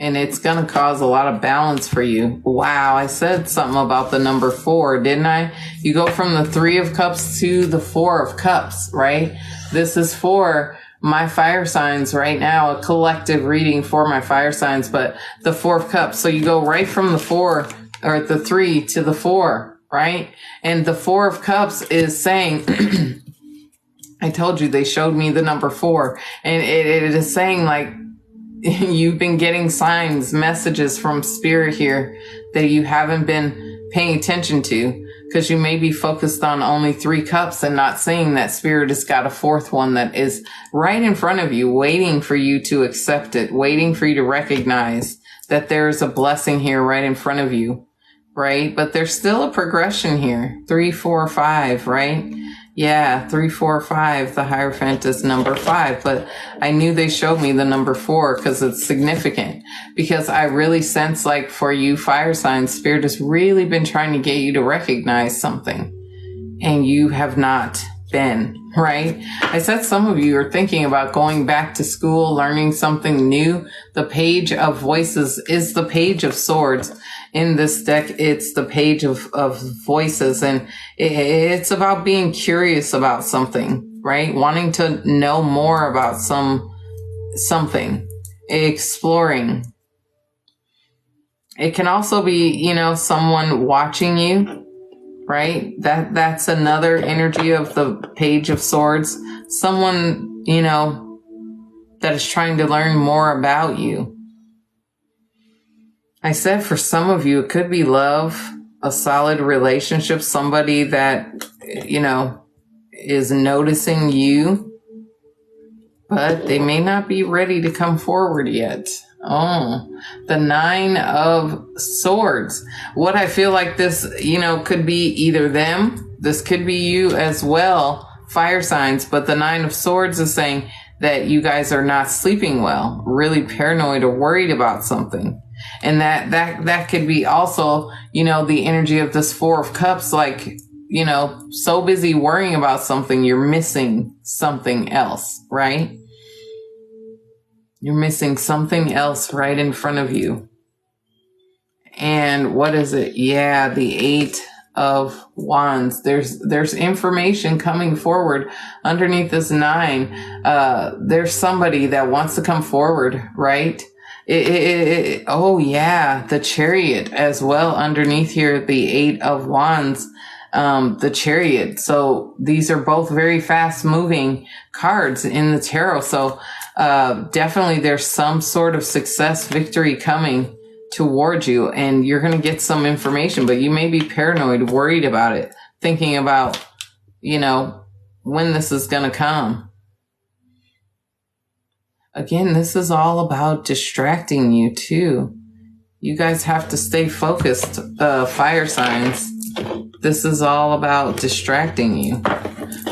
And it's going to cause a lot of balance for you. Wow, I said something about the number 4, didn't I? You go from the 3 of Cups to the 4 of Cups, right? This is for my fire signs right now, a collective reading for my fire signs, but the 4 of Cups. So you go right from the 4 or the 3 to the 4, right? And the 4 of Cups is saying, I told you they showed me the number 4, and it is saying like, you've been getting signs, messages from spirit here that you haven't been paying attention to because you may be focused on only 3 cups and not seeing that spirit has got a 4th one that is right in front of you, waiting for you to accept it, waiting for you to recognize that there's a blessing here right in front of you, right? But there's still a progression here. 3, 4, 5, right? Yeah, 3, 4, 5. The Hierophant is number 5, but I knew they showed me the number 4 because it's significant. Because I really sense like for you fire signs, Spirit has really been trying to get you to recognize something, and you have not been, right? I said some of you are thinking about going back to school, learning something new. The Page of Voices is the Page of Swords. In this deck, it's the Page of Voices, and it's about being curious about something, right? Wanting to know more about something, exploring. It can also be, someone watching you, right? That's another energy of the Page of Swords. Someone, that is trying to learn more about you. I said for some of you, it could be love, a solid relationship, somebody that, is noticing you, but they may not be ready to come forward yet. Oh, the 9 of Swords. What I feel like this, could be either them. This could be you as well, fire signs. But the 9 of Swords is saying that you guys are not sleeping well, really paranoid or worried about something. And that could be also, the energy of this 4 of Cups, like, so busy worrying about something, you're missing something else, right? You're missing something else right in front of you. And what is it? Yeah, the 8 of Wands. There's information coming forward underneath this 9. There's somebody that wants to come forward, right? Oh yeah, the Chariot as well underneath here, the 8 of Wands, the Chariot. So these are both very fast moving cards in the tarot. So definitely there's some sort of success, victory coming towards you, and you're going to get some information, but you may be paranoid, worried about it, thinking about, when this is going to come. Again, this is all about distracting you too. You guys have to stay focused, fire signs. This is all about distracting you.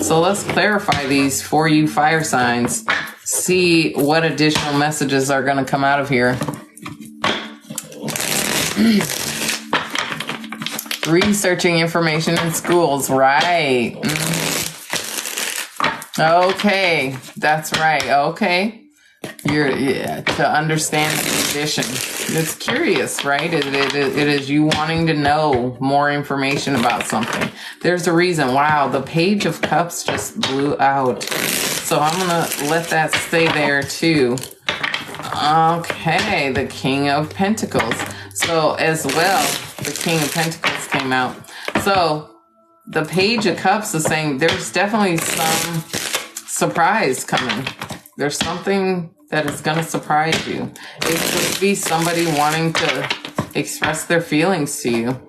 So let's clarify these for you fire signs. See what additional messages are going to come out of here. Researching information in schools, right? Okay, that's right. Okay. To understand the condition. It's curious, right? It is you wanting to know more information about something. There's a reason. Wow, the Page of Cups just blew out. So I'm going to let that stay there too. Okay, the King of Pentacles. So as well, the King of Pentacles came out. So the Page of Cups is saying there's definitely some surprise coming. There's something that is going to surprise you. It could be somebody wanting to express their feelings to you.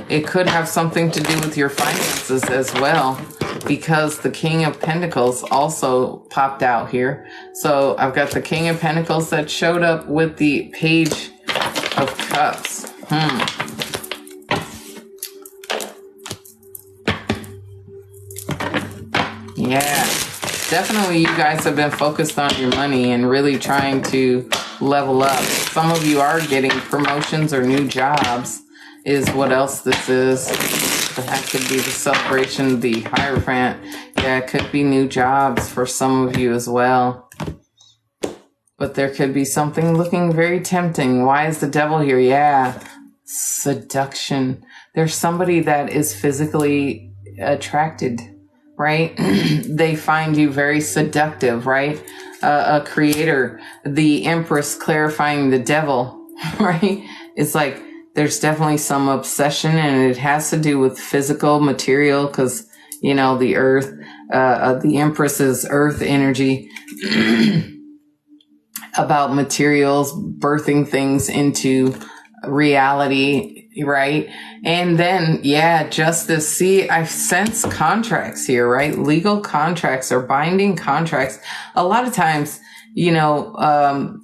It could have something to do with your finances as well, because the King of Pentacles also popped out here. So I've got the King of Pentacles that showed up with the Page of Cups. Definitely, you guys have been focused on your money and really trying to level up. Some of you are getting promotions or new jobs, is what else this is. That could be the celebration, the Hierophant. Yeah, it could be new jobs for some of you as well. But there could be something looking very tempting. Why is the devil here? Yeah, seduction. There's somebody that is physically attracted, right? They find you very seductive, right? A creator, the Empress clarifying the devil, right? It's like there's definitely some obsession, and it has to do with physical material because, you know, the earth, the Empress's earth energy about materials, birthing things into reality, right? And then, yeah, justice. See, I sense contracts here, right? Legal contracts or binding contracts. A lot of times, you know,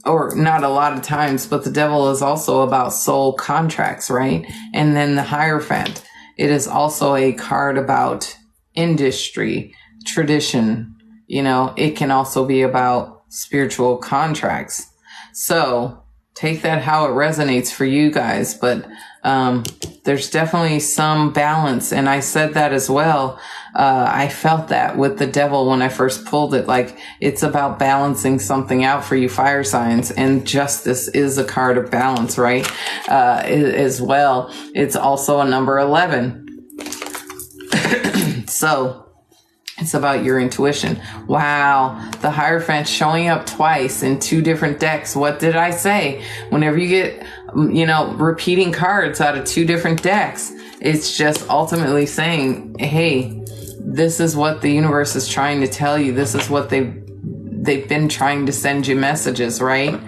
or not a lot of times, but the devil is also about soul contracts, right? And then the Hierophant, it is also a card about industry, tradition. You know, it can also be about spiritual contracts. So take that how it resonates for you guys, but there's definitely some balance, and I said that as well. I felt that with the devil when I first pulled it, like it's about balancing something out for you fire signs, and justice is a card of balance, right? As well, it's also a number 11. So it's about your intuition. Wow. The Hierophant showing up twice in 2 different decks. What did I say? Whenever you get, you know, repeating cards out of 2 different decks, it's just ultimately saying, hey, this is what the universe is trying to tell you. This is what they've been trying to send you messages, right?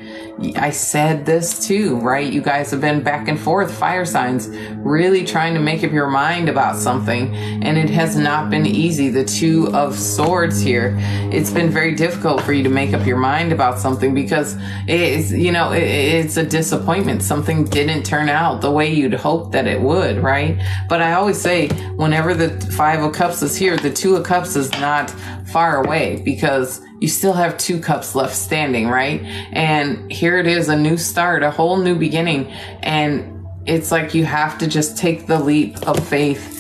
I said this too, right? You guys have been back and forth, fire signs, really trying to make up your mind about something. And it has not been easy. The 2 of Swords here, it's been very difficult for you to make up your mind about something because it's, you know, it's a disappointment. Something didn't turn out the way you'd hoped that it would, right? But I always say, whenever the 5 of Cups is here, the 2 of Cups is not far away because you still have 2 cups left standing, right? And here it is, a new start, a whole new beginning. And it's like you have to just take the leap of faith.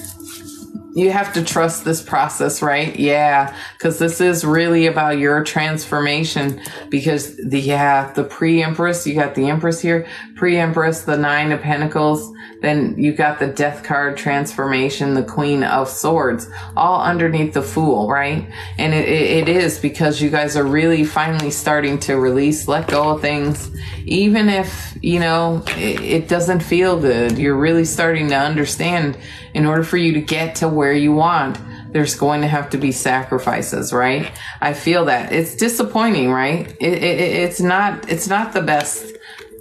You have to trust this process, right? Yeah, because this is really about your transformation. Because the pre-Empress, you got the Empress here, pre-Empress, the 9 of Pentacles, then you got the Death card, transformation, the Queen of Swords, all underneath the Fool, right? And it is because you guys are really finally starting to release, let go of things. Even if, you know, it doesn't feel good, you're really starting to understand in order for you to get to where you want, there's going to have to be sacrifices, right? I feel that. It's disappointing, right? It's not the best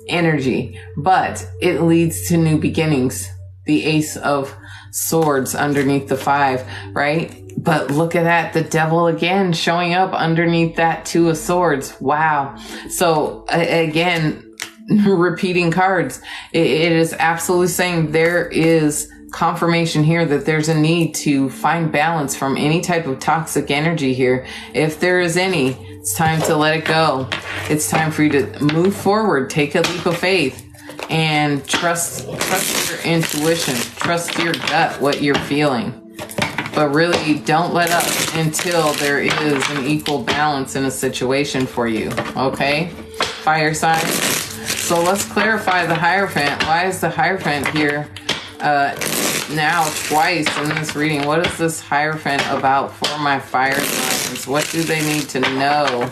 energy, but it leads to new beginnings. The Ace of Swords underneath the 5, right? But look at that, the devil again showing up underneath that 2 of Swords. Wow. So again, repeating cards. It is absolutely saying there is confirmation here that there's a need to find balance from any type of toxic energy here. If there is any, it's time to let it go. It's time for you to move forward, take a leap of faith, and trust your intuition, trust your gut, what you're feeling. But really don't let up until there is an equal balance in a situation for you. Okay? Fire signs. So let's clarify the Hierophant. Why is the Hierophant here now twice in this reading? What is this Hierophant about for my fire signs? What do they need to know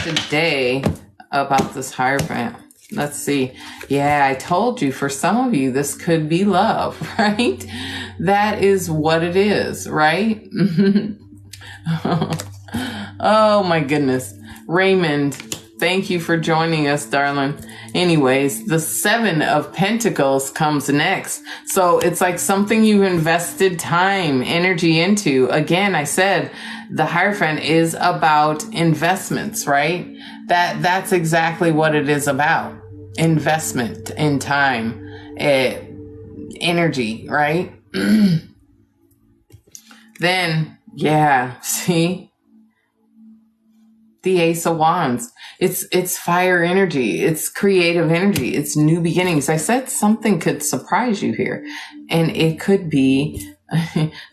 today about this Hierophant? Let's see. Yeah, I told you, for some of you, this could be love, right? That is what it is, right? Oh my goodness. Raymond, thank you for joining us, darling. Anyways, the 7 of Pentacles comes next. So it's like something you've invested time, energy into. Again, I said the Hierophant is about investments, right? That's exactly what it is about. Investment in time, energy, right? Then, yeah, see? the Ace of Wands. It's fire energy. It's creative energy. It's new beginnings. I said something could surprise you here, and it could be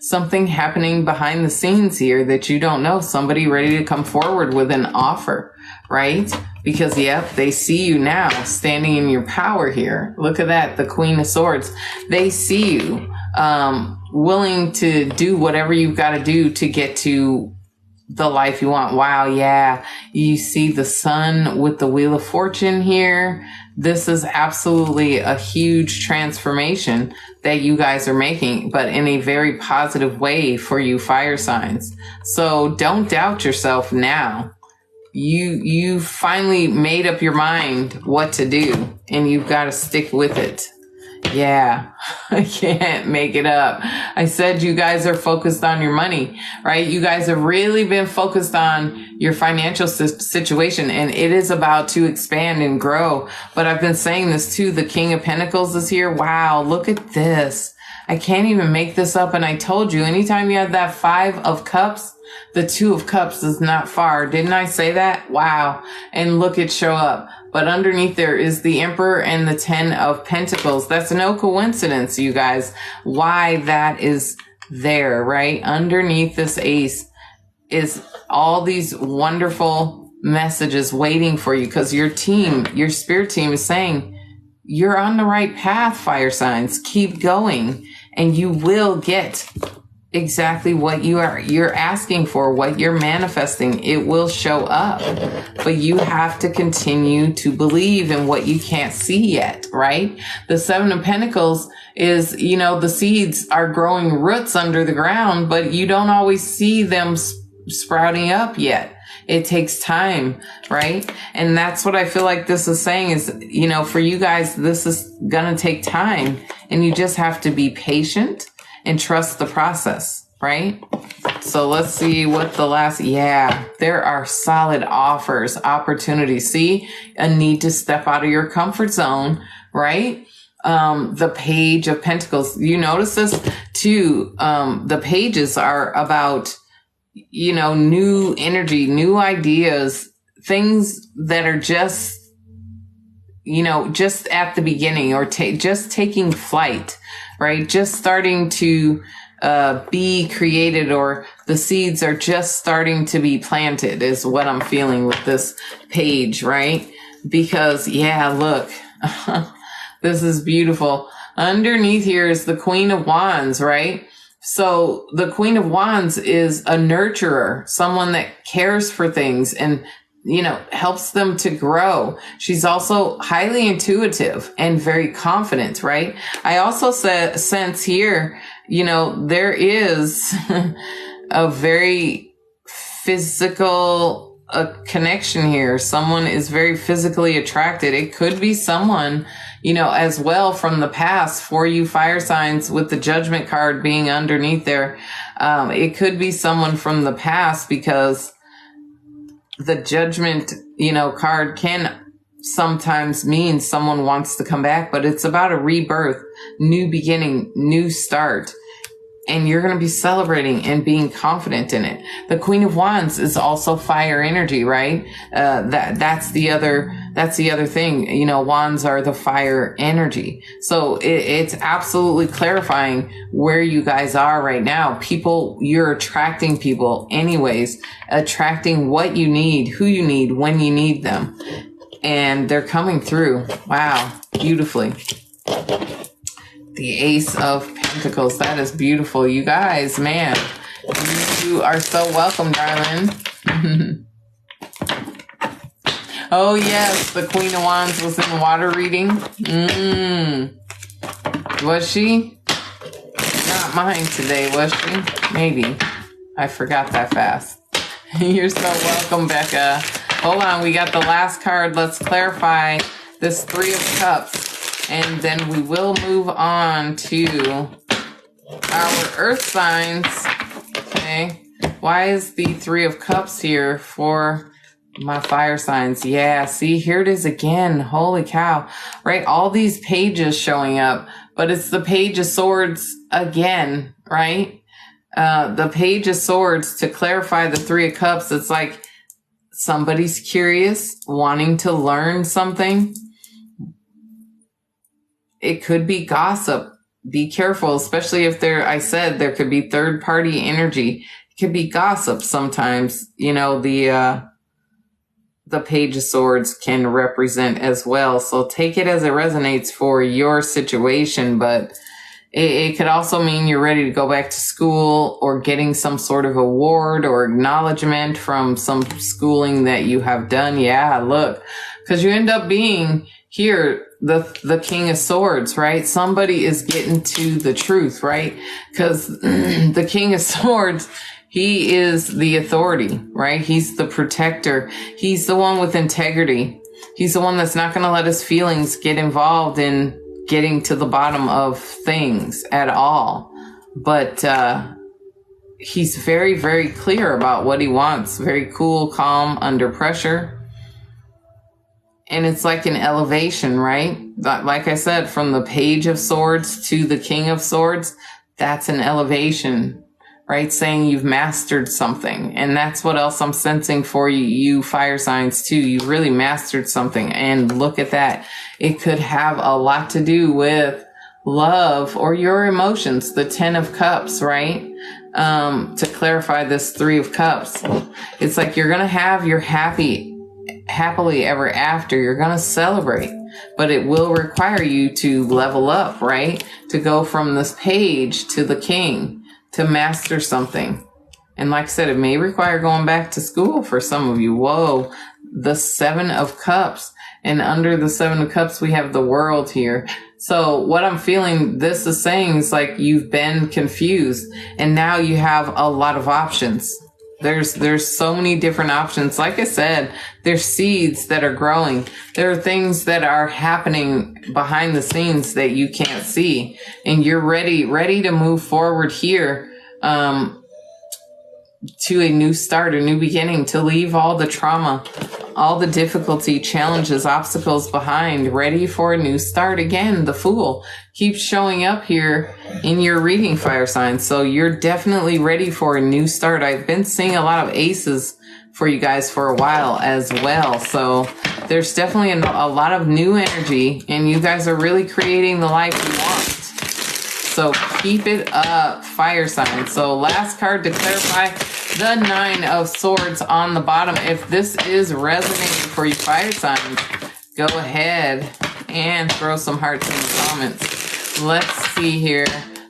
something happening behind the scenes here that you don't know. Somebody ready to come forward with an offer, right? Because, yep, they see you now standing in your power here. Look at that, the Queen of Swords. They see you willing to do whatever you've got to do to get to the life you want. Wow, yeah. You see the Sun with the Wheel of Fortune here. This is absolutely a huge transformation that you guys are making, but in a very positive way for you fire signs. So don't doubt yourself now. You finally made up your mind what to do, and you've got to stick with it. Yeah, I can't make it up. I said you guys are focused on your money, right? You guys have really been focused on your financial situation, and it is about to expand and grow. But I've been saying this too. The King of Pentacles is here. Wow, look at this. I can't even make this up. And I told you, anytime you have that 5 of Cups, the 2 of Cups is not far. Didn't I say that? Wow. And look, it show up. But underneath there is the Emperor and the 10 of Pentacles. That's no coincidence, you guys, why that is there, right? Underneath this ace is all these wonderful messages waiting for you, because your team, your spirit team is saying, you're on the right path, fire signs. Keep going, and you will get exactly what you're asking for, what you're manifesting. It will show up, but you have to continue to believe in what you can't see yet, right? The 7 of Pentacles is, the seeds are growing roots under the ground, but you don't always see them sprouting up yet. It takes time, right? And that's what I feel like this is saying is, for you guys, this is gonna take time, and you just have to be patient and trust the process, right? So let's see what the there are solid offers, opportunities. See, a need to step out of your comfort zone, right? The Page of Pentacles. You notice this too. The pages are about, new energy, new ideas, things that are just, just at the beginning, or just taking flight, right? Just starting to be created, or the seeds are just starting to be planted is what I'm feeling with this page, right? Because, look, this is beautiful. Underneath here is the Queen of Wands, right? So the Queen of Wands is a nurturer, someone that cares for things and, helps them to grow. She's also highly intuitive and very confident, right? I also sense here, there is a very physical connection here. Someone is very physically attracted. It could be someone, as well from the past for you fire signs, with the Judgment card being underneath there. It could be someone from the past, because the Judgment, card can sometimes mean someone wants to come back, but it's about a rebirth, new beginning, new start. And you're going to be celebrating and being confident in it. The Queen of Wands is also fire energy, right? That's the other thing. Wands are the fire energy. So it's absolutely clarifying where you guys are right now. You're attracting people anyways, attracting what you need, who you need, when you need them. And they're coming through. Wow. Beautifully. The Ace of Pentacles. That is beautiful. You guys, man, you are so welcome, darling. Oh, yes. The Queen of Wands was in water reading. Was she? Not mine today, was she? Maybe. I forgot that fast. You're so welcome, Becca. Hold on. We got the last card. Let's clarify this 3 of Cups. And then we will move on to our earth signs. Okay. Why is the 3 of Cups here for my fire signs? Yeah. See, here it is again. Holy cow. Right. All these pages showing up, but it's the Page of Swords again, right? The Page of Swords, to clarify the 3 of Cups. It's like somebody's curious, wanting to learn something. It could be gossip. Be careful, especially if there could be third party energy. It could be gossip sometimes. The Page of Swords can represent as well. So take it as it resonates for your situation, but it could also mean you're ready to go back to school or getting some sort of award or acknowledgement from some schooling that you have done. Yeah, look, because you end up being here, the King of Swords, right? Somebody is getting to the truth, right? Because the King of Swords, he is the authority, right? He's the protector. He's the one with integrity. He's the one that's not going to let his feelings get involved in getting to the bottom of things at all. But he's very, very clear about what he wants. Very cool, calm, under pressure. And it's like an elevation, right? Like I said, from the Page of Swords to the King of Swords, that's an elevation, right? Saying you've mastered something. And that's what else I'm sensing for you fire signs too. You really mastered something. And look at that. It could have a lot to do with love or your emotions. The 10 of Cups, right? To clarify this 3 of Cups, it's like you're going to have your happily ever after. You're going to celebrate, but it will require you to level up, right? To go from this Page to the King, to master something. And like I said, it may require going back to school for some of you. Whoa, the 7 of Cups. And under the 7 of Cups, we have the World here. So what I'm feeling this is saying is like you've been confused and now you have a lot of options. There's so many different options. Like I said, there's seeds that are growing. There are things that are happening behind the scenes that you can't see. And you're ready to move forward here, to a new start, a new beginning, to leave all the trauma, all the difficulty, challenges, obstacles behind, ready for a new start again. The Fool keeps showing up here in your reading, fire signs. So you're definitely ready for a new start. I've been seeing a lot of aces for you guys for a while as well. So there's definitely a lot of new energy and you guys are really creating the life you want. So keep it up, fire signs. So last card to clarify, the 9 of Swords on the bottom. If this is resonating for you, fire signs, go ahead and throw some hearts in the comments. Let's see here.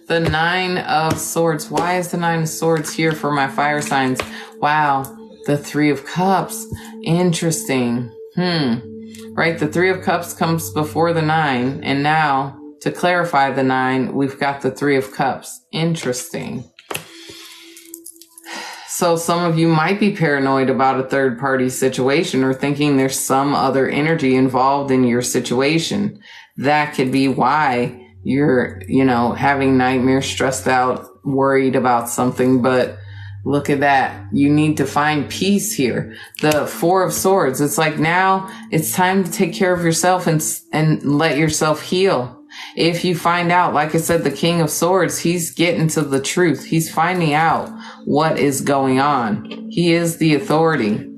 The 9 of Swords. Why is the 9 of Swords here for my fire signs? Wow. The 3 of Cups. Interesting. Right? The 3 of Cups comes before the 9. And now, to clarify the 9, we've got the 3 of Cups. Interesting. So some of you might be paranoid about a third party situation or thinking there's some other energy involved in your situation. That could be why you're, having nightmares, stressed out, worried about something. But look at that. You need to find peace here. The 4 of Swords. It's like now it's time to take care of yourself and let yourself heal. If you find out, like I said, the King of Swords, he's getting to the truth. He's finding out what is going on. He is the authority.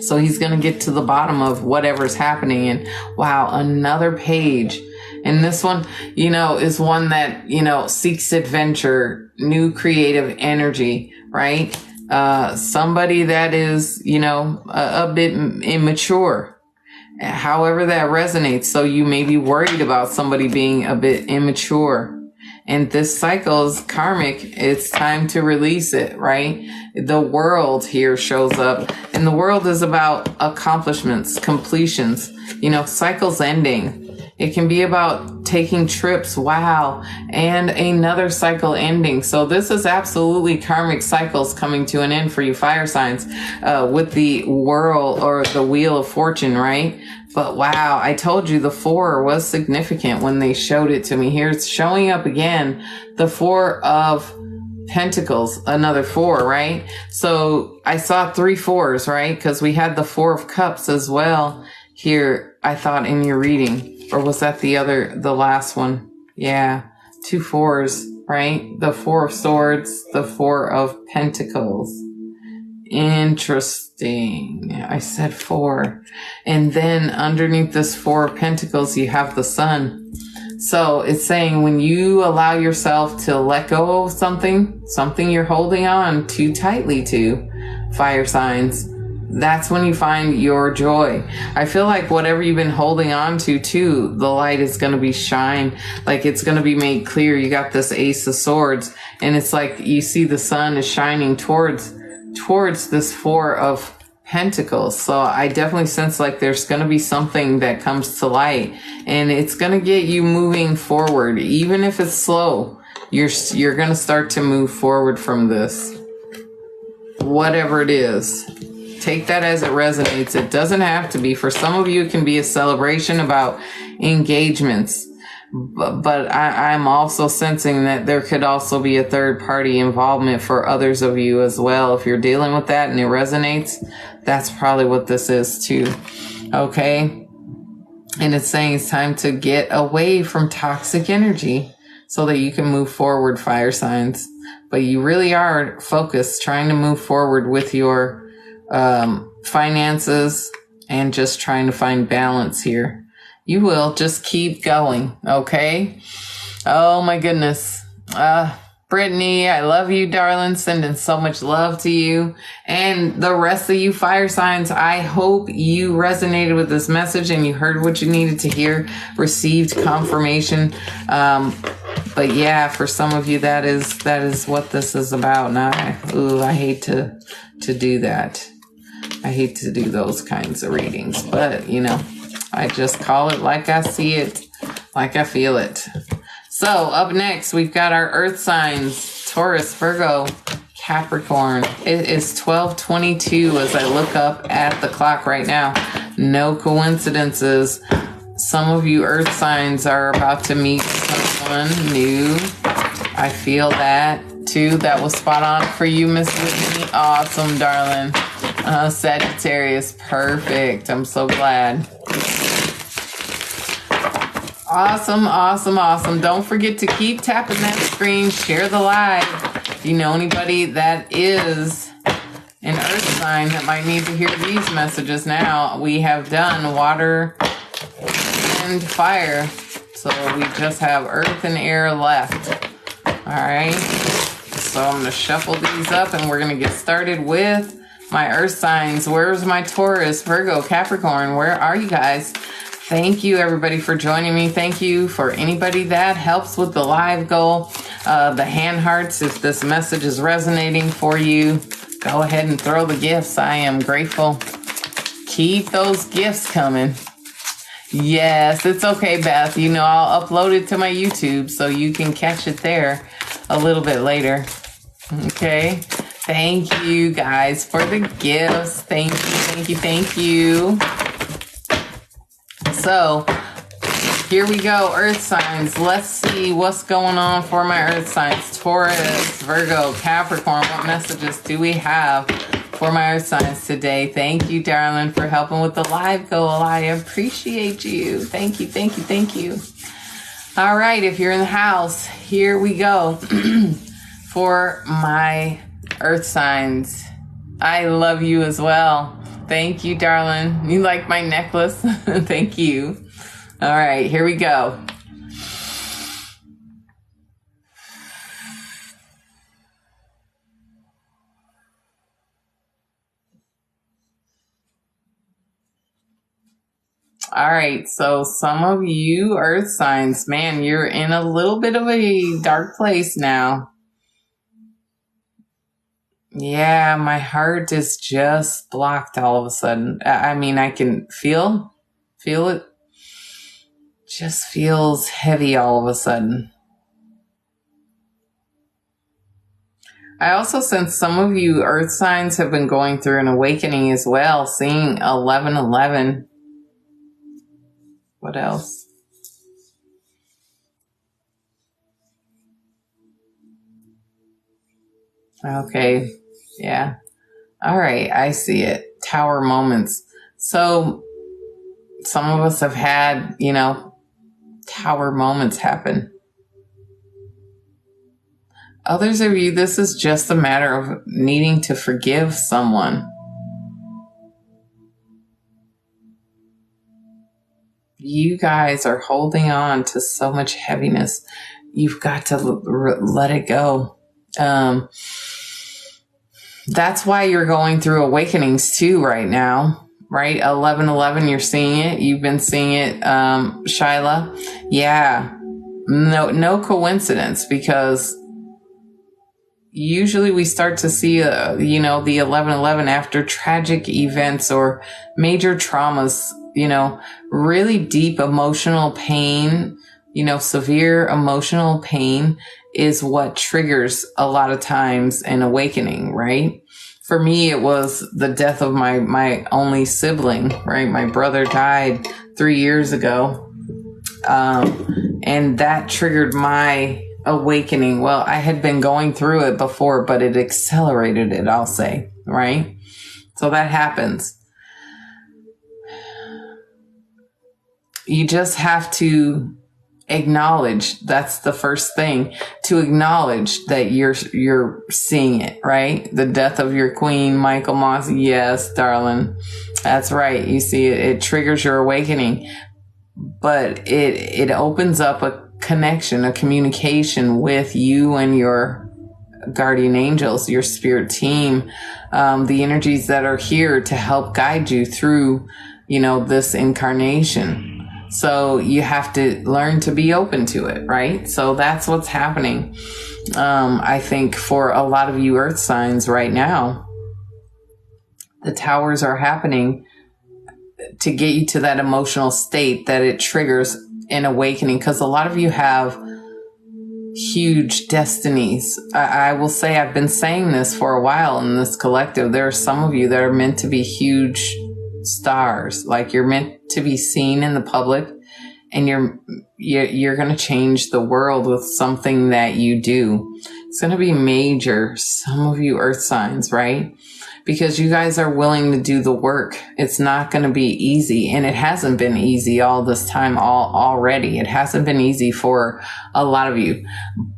So he's going to get to the bottom of whatever's happening. And wow, another Page. And this one, is one that, seeks adventure, new creative energy, right? Somebody that is, a bit immature. However that resonates. So you may be worried about somebody being a bit immature. And this cycle is karmic. It's time to release it, right? The World here shows up. And the World is about accomplishments, completions, cycles ending. It can be about taking trips. Wow. And another cycle ending. So this is absolutely karmic cycles coming to an end for you fire signs, with the World or the Wheel of Fortune, right? But wow, I told you the 4 was significant when they showed it to me. Here it's showing up again. The 4 of Pentacles, another 4, right? So I saw 3 4s, right? Because we had the 4 of Cups as well here, I thought, in your reading. Or was that the last one? Yeah, 2 4s, right? The 4 of Swords, the 4 of Pentacles. Interesting. I said 4. And then underneath this 4 of Pentacles, you have the Sun. So it's saying when you allow yourself to let go of something you're holding on too tightly to, fire signs, that's when you find your joy. I feel like whatever you've been holding on to too, the light is going to be shine. Like it's going to be made clear. You got this Ace of Swords, and it's like you see the sun is shining towards this 4 of Pentacles. So I definitely sense like there's going to be something that comes to light, and it's going to get you moving forward. Even if it's slow, you're going to start to move forward from this. Whatever it is, take that as it resonates. It doesn't have to be. For some of you, it can be a celebration about engagements. But I'm also sensing that there could also be a third party involvement for others of you as well. If you're dealing with that and it resonates, that's probably what this is too. Okay. And it's saying it's time to get away from toxic energy so that you can move forward, fire signs. But you really are focused, trying to move forward with your finances and just trying to find balance here. You will. Just keep going, okay? Oh, my goodness. Brittany, I love you, darling. Sending so much love to you. And the rest of you fire signs, I hope you resonated with this message and you heard what you needed to hear, received confirmation. But yeah, for some of you, that is what this is about. And I hate to do that. I hate to do those kinds of readings, but I just call it like I see it, like I feel it. So up next, we've got our earth signs, Taurus, Virgo, Capricorn. It is 12:22 as I look up at the clock right now. No coincidences. Some of you earth signs are about to meet someone new. I feel that too. That was spot on for you, Miss Whitney. Awesome, darling. Sagittarius, perfect. I'm so glad. Awesome, awesome, awesome. Don't forget to keep tapping that screen, share the live. If you know anybody that is an earth sign that might need to hear these messages now, we have done water and fire. So we just have earth and air left. All right. So I'm going to shuffle these up and we're going to get started with my earth signs. Where's my Taurus, Virgo, Capricorn? Where are you guys? Thank you, everybody, for joining me. Thank you for anybody that helps with the live goal. The hand hearts, if this message is resonating for you, go ahead and throw the gifts. I am grateful. Keep those gifts coming. Yes, it's okay, Beth. I'll upload it to my YouTube so you can catch it there a little bit later. Okay. Thank you, guys, for the gifts. Thank you, thank you, thank you. So here we go, earth signs. Let's see what's going on for my earth signs. Taurus, Virgo, Capricorn. What messages do we have for my earth signs today? Thank you, darling, for helping with the live goal. I appreciate you. Thank you, thank you, thank you. All right, if you're in the house, here we go for my earth signs. I love you as well. Thank you, darling. You like my necklace? Thank you. All right, here we go. All right, so some of you earth signs, man, you're in a little bit of a dark place now. Yeah, my heart is just blocked all of a sudden. I mean, I can feel it. Just feels heavy all of a sudden. I also sense some of you earth signs have been going through an awakening as well, seeing 11:11. What else? Okay. Yeah. All right. I see it. Tower moments. So some of us have had, tower moments happen. Others of you, this is just a matter of needing to forgive someone. You guys are holding on to so much heaviness. You've got to let it go. That's why you're going through awakenings too right now, right? 1111, you're seeing it. You've been seeing it, Shyla. Yeah, no coincidence, because usually we start to see, the 1111 after tragic events or major traumas, really deep emotional pain, severe emotional pain is what triggers a lot of times an awakening, right? For me, it was the death of my only sibling, right? My brother died 3 years ago. And that triggered my awakening. Well, I had been going through it before, but it accelerated it, I'll say, right? So that happens. You just have to acknowledge, that's the first thing, to acknowledge that you're seeing it, right? The death of your queen, Michael Moss. Yes, darling. That's right. You see, it triggers your awakening, but it opens up a connection, a communication with you and your guardian angels, your spirit team, the energies that are here to help guide you through, this incarnation. So you have to learn to be open to it, right? So that's what's happening. I think for a lot of you earth signs right now, the towers are happening to get you to that emotional state that it triggers an awakening, because a lot of you have huge destinies. I will say, I've been saying this for a while in this collective. There are some of you that are meant to be huge stars, like you're meant to be seen in the public, and you're going to change the world with something that you do. It's going to be major. Some of you earth signs, right? Because you guys are willing to do the work. It's not going to be easy, and it hasn't been easy all this time already. It hasn't been easy for a lot of you,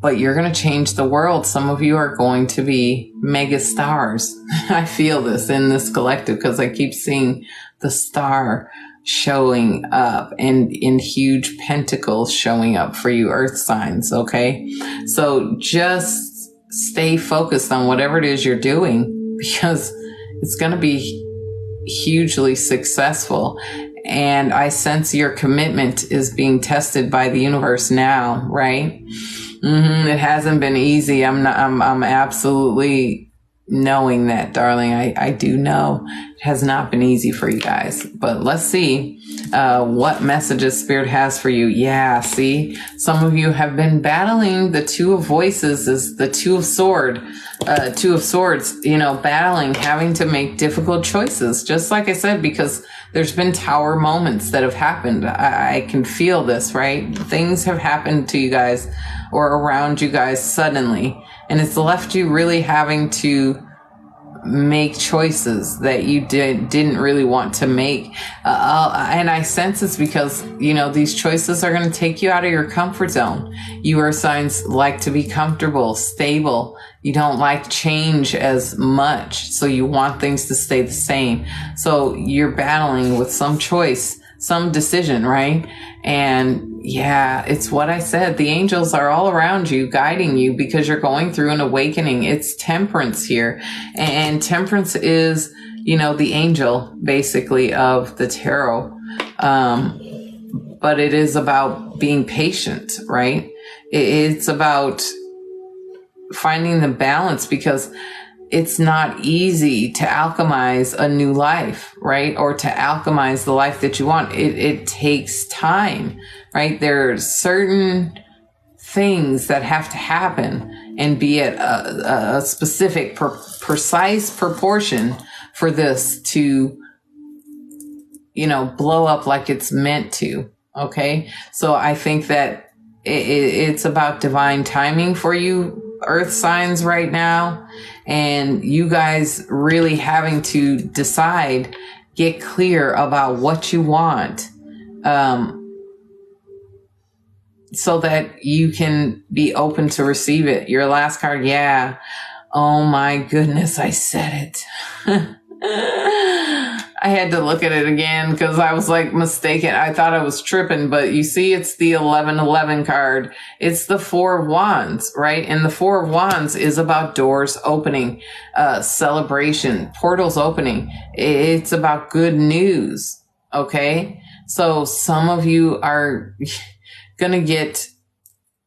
but you're going to change the world. Some of you are going to be mega stars. I feel this in this collective because I keep seeing the star showing up and in huge pentacles showing up for you earth signs. Okay. So just stay focused on whatever it is you're doing, because it's going to be hugely successful. And I sense your commitment is being tested by the universe now, right? It hasn't been easy. I'm absolutely knowing that, darling. I do know it has not been easy for you guys, but let's see what messages Spirit has for you. Yeah, see, some of you have been battling the Two of Voices, is the Two of Swords, battling, having to make difficult choices, just like I said, because there's been tower moments that have happened. I can feel this, right? Things have happened to you guys or around you guys suddenly, and it's left you really having to make choices that you didn't really want to make. And I sense it's because, these choices are going to take you out of your comfort zone. You earth signs like to be comfortable, stable. You don't like change as much. So you want things to stay the same. So you're battling with some choice, some decision, right? And yeah, it's what I said. The angels are all around you, guiding you, because you're going through an awakening. It's Temperance here. And Temperance is, the angel basically of the tarot. But it is about being patient, right? It's about finding the balance, because it's not easy to alchemize a new life, right? Or to alchemize the life that you want. It takes time, right? There are certain things that have to happen and be at a specific, precise proportion for this to, blow up like it's meant to. Okay. So I think that it's about divine timing for you earth signs right now, and you guys really having to decide, get clear about what you want. so that you can be open to receive it. Your last card, yeah. Oh my goodness, I said it. I had to look at it again because I was like mistaken. I thought I was tripping, but you see, it's the 1111 card. It's the Four of Wands, right? And the Four of Wands is about doors opening, celebration, portals opening. It's about good news. Okay. So some of you are going to get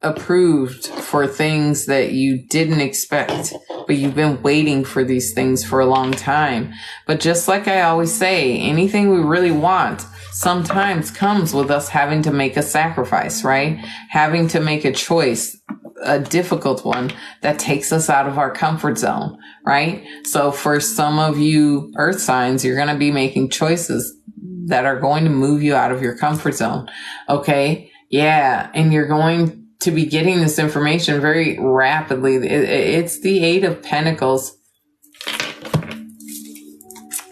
approved for things that you didn't expect, but you've been waiting for these things for a long time. But just like I always say, anything we really want sometimes comes with us having to make a sacrifice, right? Having to make a choice, a difficult one that takes us out of our comfort zone, right? So for some of you earth signs, you're going to be making choices that are going to move you out of your comfort zone. Okay. Yeah. And you're going to be getting this information very rapidly. It's the Eight of Pentacles.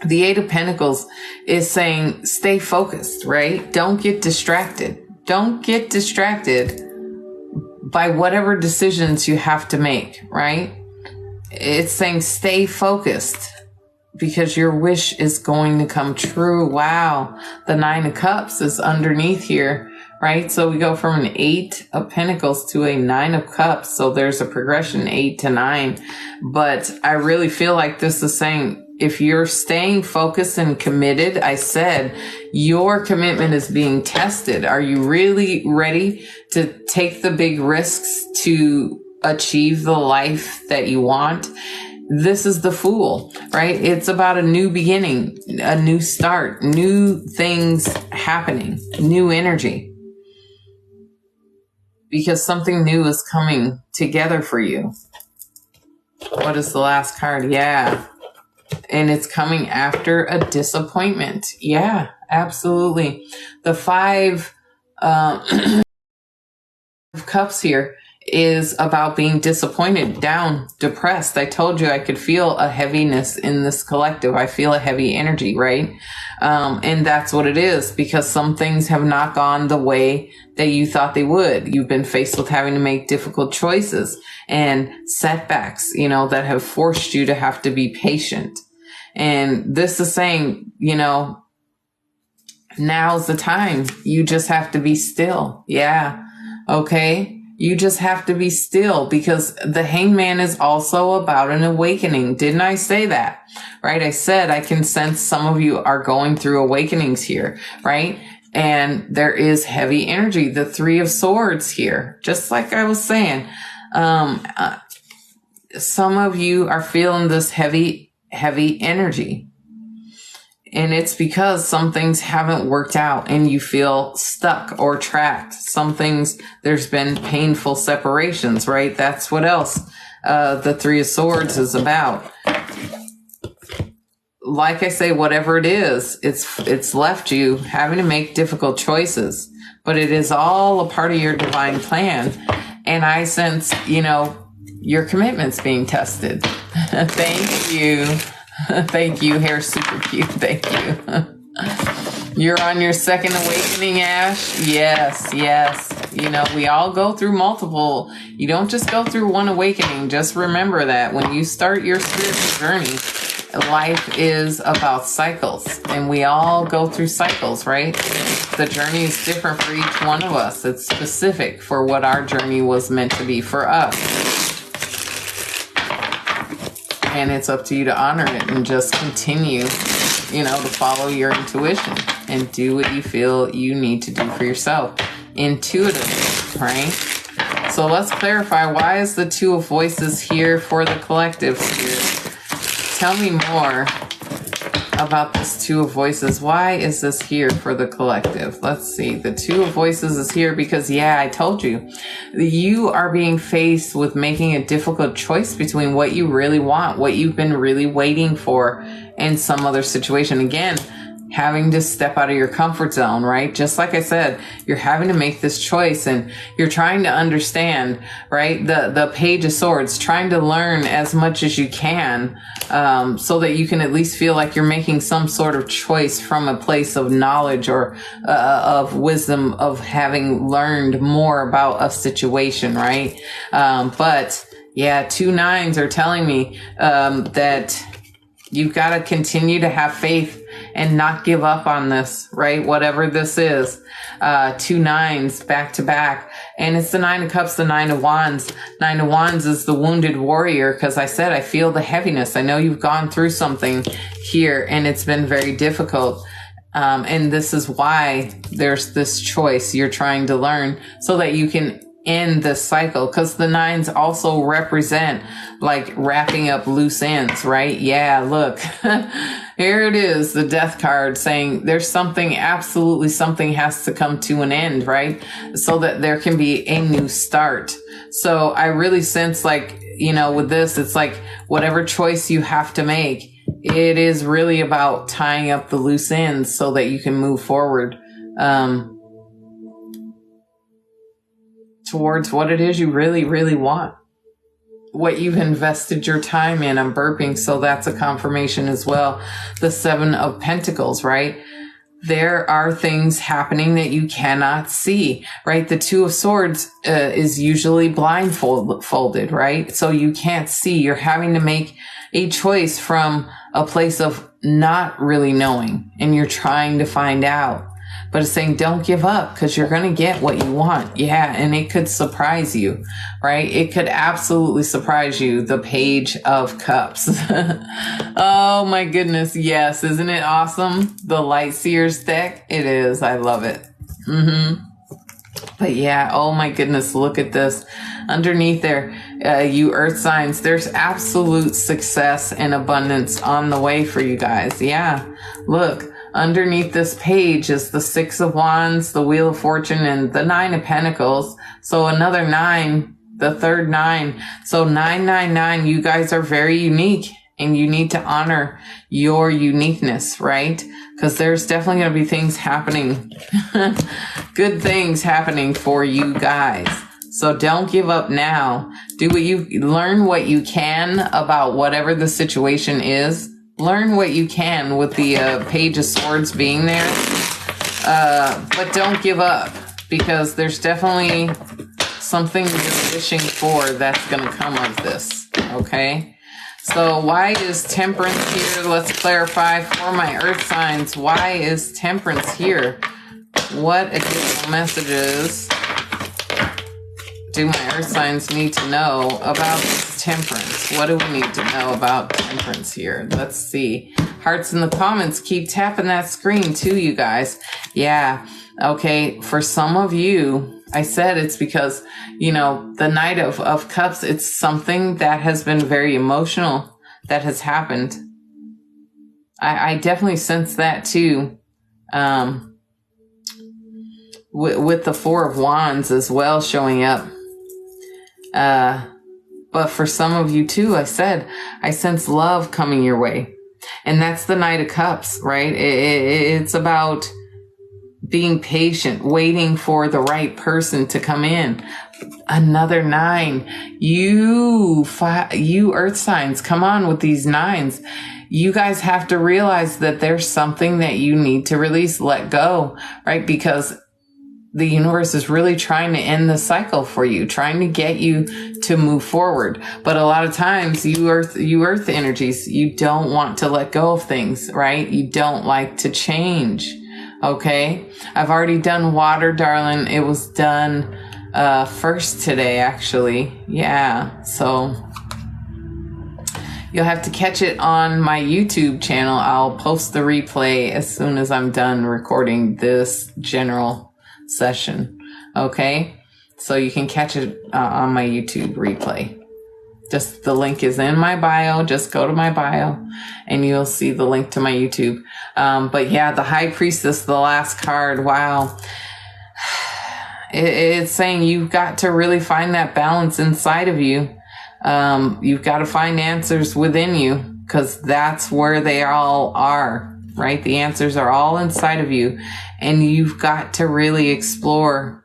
The Eight of Pentacles is saying, stay focused, right? Don't get distracted. Don't get distracted by whatever decisions you have to make, right? It's saying stay focused because your wish is going to come true. Wow. The Nine of Cups is underneath here. Right? So we go from an Eight of Pentacles to a Nine of Cups. So there's a progression, 8 to 9. But I really feel like this is saying, if you're staying focused and committed, I said, your commitment is being tested. Are you really ready to take the big risks to achieve the life that you want? This is the Fool, right? It's about a new beginning, a new start, new things happening, new energy. Because something new is coming together for you. What is the last card? Yeah. And it's coming after a disappointment. Yeah, absolutely. The Five of Cups here is about being disappointed, down, depressed. I told you I could feel a heaviness in this collective. I feel a heavy energy, right? And that's what it is, because some things have not gone the way that you thought they would. You've been faced with having to make difficult choices and setbacks, that have forced you to have to be patient. And this is saying, now's the time. You just have to be still. Yeah. Okay. You just have to be still, because the Hangman is also about an awakening. Didn't I say that? Right? I said I can sense some of you are going through awakenings here, right? And there is heavy energy. The Three of Swords here, just like I was saying. Some of you are feeling this heavy energy. And it's because some things haven't worked out and you feel stuck or trapped. Some things, there's been painful separations, right? That's what else the Three of Swords is about. Like I say, whatever it is, it's left you having to make difficult choices. But it is all a part of your divine plan. And I sense, your commitment's being tested. Thank you. Thank you. Hair's super cute. Thank you. You're on your second awakening, Ash. Yes. We all go through multiple. You don't just go through one awakening. Just remember that when you start your spiritual journey, life is about cycles, and we all go through cycles, right? The journey is different for each one of us. It's specific for what our journey was meant to be for us. And it's up to you to honor it and just continue, to follow your intuition and do what you feel you need to do for yourself intuitively, right? So let's clarify, why is the Two of Voices here for the collective here? Tell me more about this Two of Voices. Why is this here for the collective? Let's see. The Two of Voices is here because, I told you, you are being faced with making a difficult choice between what you really want, what you've been really waiting for, and some other situation. Again, having to step out of your comfort zone, right? Just like I said, you're having to make this choice and you're trying to understand, right? The Page of Swords, trying to learn as much as you can, so that you can at least feel like you're making some sort of choice from a place of knowledge or of wisdom, of having learned more about a situation, right? But yeah, 2 nines are telling me that you've got to continue to have faith and not give up on this, right? Whatever this is. 2 nines back to back. And it's the 9 of Cups, the 9 of Wands. 9 of Wands is the wounded warrior, because I said I feel the heaviness. I know you've gone through something here and it's been very difficult. And this is why there's this choice you're trying to learn so that you can end this cycle, because the 9s also represent like wrapping up loose ends, right? Yeah, look, here it is, the Death card saying there's something, absolutely something has to come to an end, right? So that there can be a new start. So I really sense like, you know, with this, it's like whatever choice you have to make, it is really about tying up the loose ends so that you can move forward towards what it is you really, really want. What you've invested your time in. I'm burping, so that's a confirmation as well. The 7 of Pentacles, right? There are things happening that you cannot see, right? The 2 of Swords is usually blindfolded, right? So you can't see. You're having to make a choice from a place of not really knowing, and you're trying to find out. But it's saying don't give up, because you're going to get what you want. Yeah, and it could surprise you, right? It could absolutely surprise you. The Page of Cups. Oh my goodness, yes. Isn't it awesome? The Light Seers deck. It is. I love it. But yeah, oh my goodness, look at this. Underneath there, you earth signs, there's absolute success and abundance on the way for you guys. Yeah, look. Underneath this page is the 6 of Wands, the Wheel of Fortune, and the 9 of Pentacles. So another 9, the third 9. So 999, you guys are very unique, and you need to honor your uniqueness, right? Because there's definitely going to be things happening, good things happening for you guys. So don't give up now. Learn what you can about whatever the situation is. Learn what you can with the Page of Swords being there. But don't give up, because there's definitely something you're wishing for that's going to come of this. Okay? So why is Temperance here? Let's clarify for my earth signs. Why is Temperance here? What additional messages do my earth signs need to know about Temperance? What do we need to know about Temperance here? Let's see. Hearts in the comments. Keep tapping that screen too, you guys. Yeah. Okay. For some of you, I said it's because, you know, the Knight of Cups, it's something that has been very emotional that has happened. I definitely sense that too. With the 4 of Wands as well showing up. But for some of you too, I said, I sense love coming your way. And that's the Knight of Cups, right? It's about being patient, waiting for the right person to come in. Another 9. You earth signs, come on with these 9s. You guys have to realize that there's something that you need to release, let go, right? Because the universe is really trying to end the cycle for you, trying to get you to move forward. But a lot of times you earth energies, you don't want to let go of things, right? You don't like to change. Okay. I've already done water, darling. It was done, first today, actually. Yeah. So you'll have to catch it on my YouTube channel. I'll post the replay as soon as I'm done recording this general session. Okay, so you can catch it on my YouTube replay. Just the link is in my bio. Just go to my bio and you'll see the link to my YouTube. But yeah, the High Priestess, the last card. Wow. It's saying you've got to really find that balance inside of you. You've got to find answers within you, because that's where they all are. right? The answers are all inside of you, and you've got to really explore,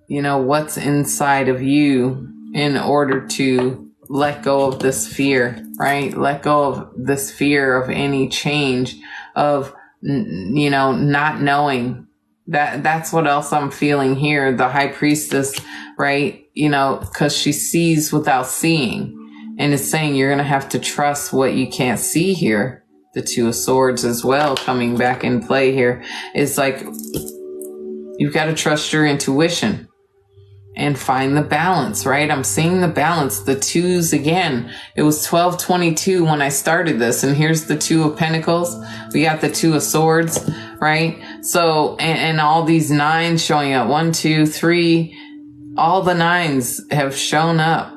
what's inside of you in order to let go of this fear, right? Let go of this fear of any change, of, not knowing. That's what else I'm feeling here. The high priestess, right? Because she sees without seeing. And it's saying you're going to have to trust what you can't see here. The Two of Swords as well coming back in play here. It's like you've got to trust your intuition and find the balance, right? I'm seeing the balance. The twos again. It was 12:22 when I started this. And here's the Two of Pentacles. We got the Two of Swords, right? So, and all these nines showing up. 1, 2, 3. All the nines have shown up.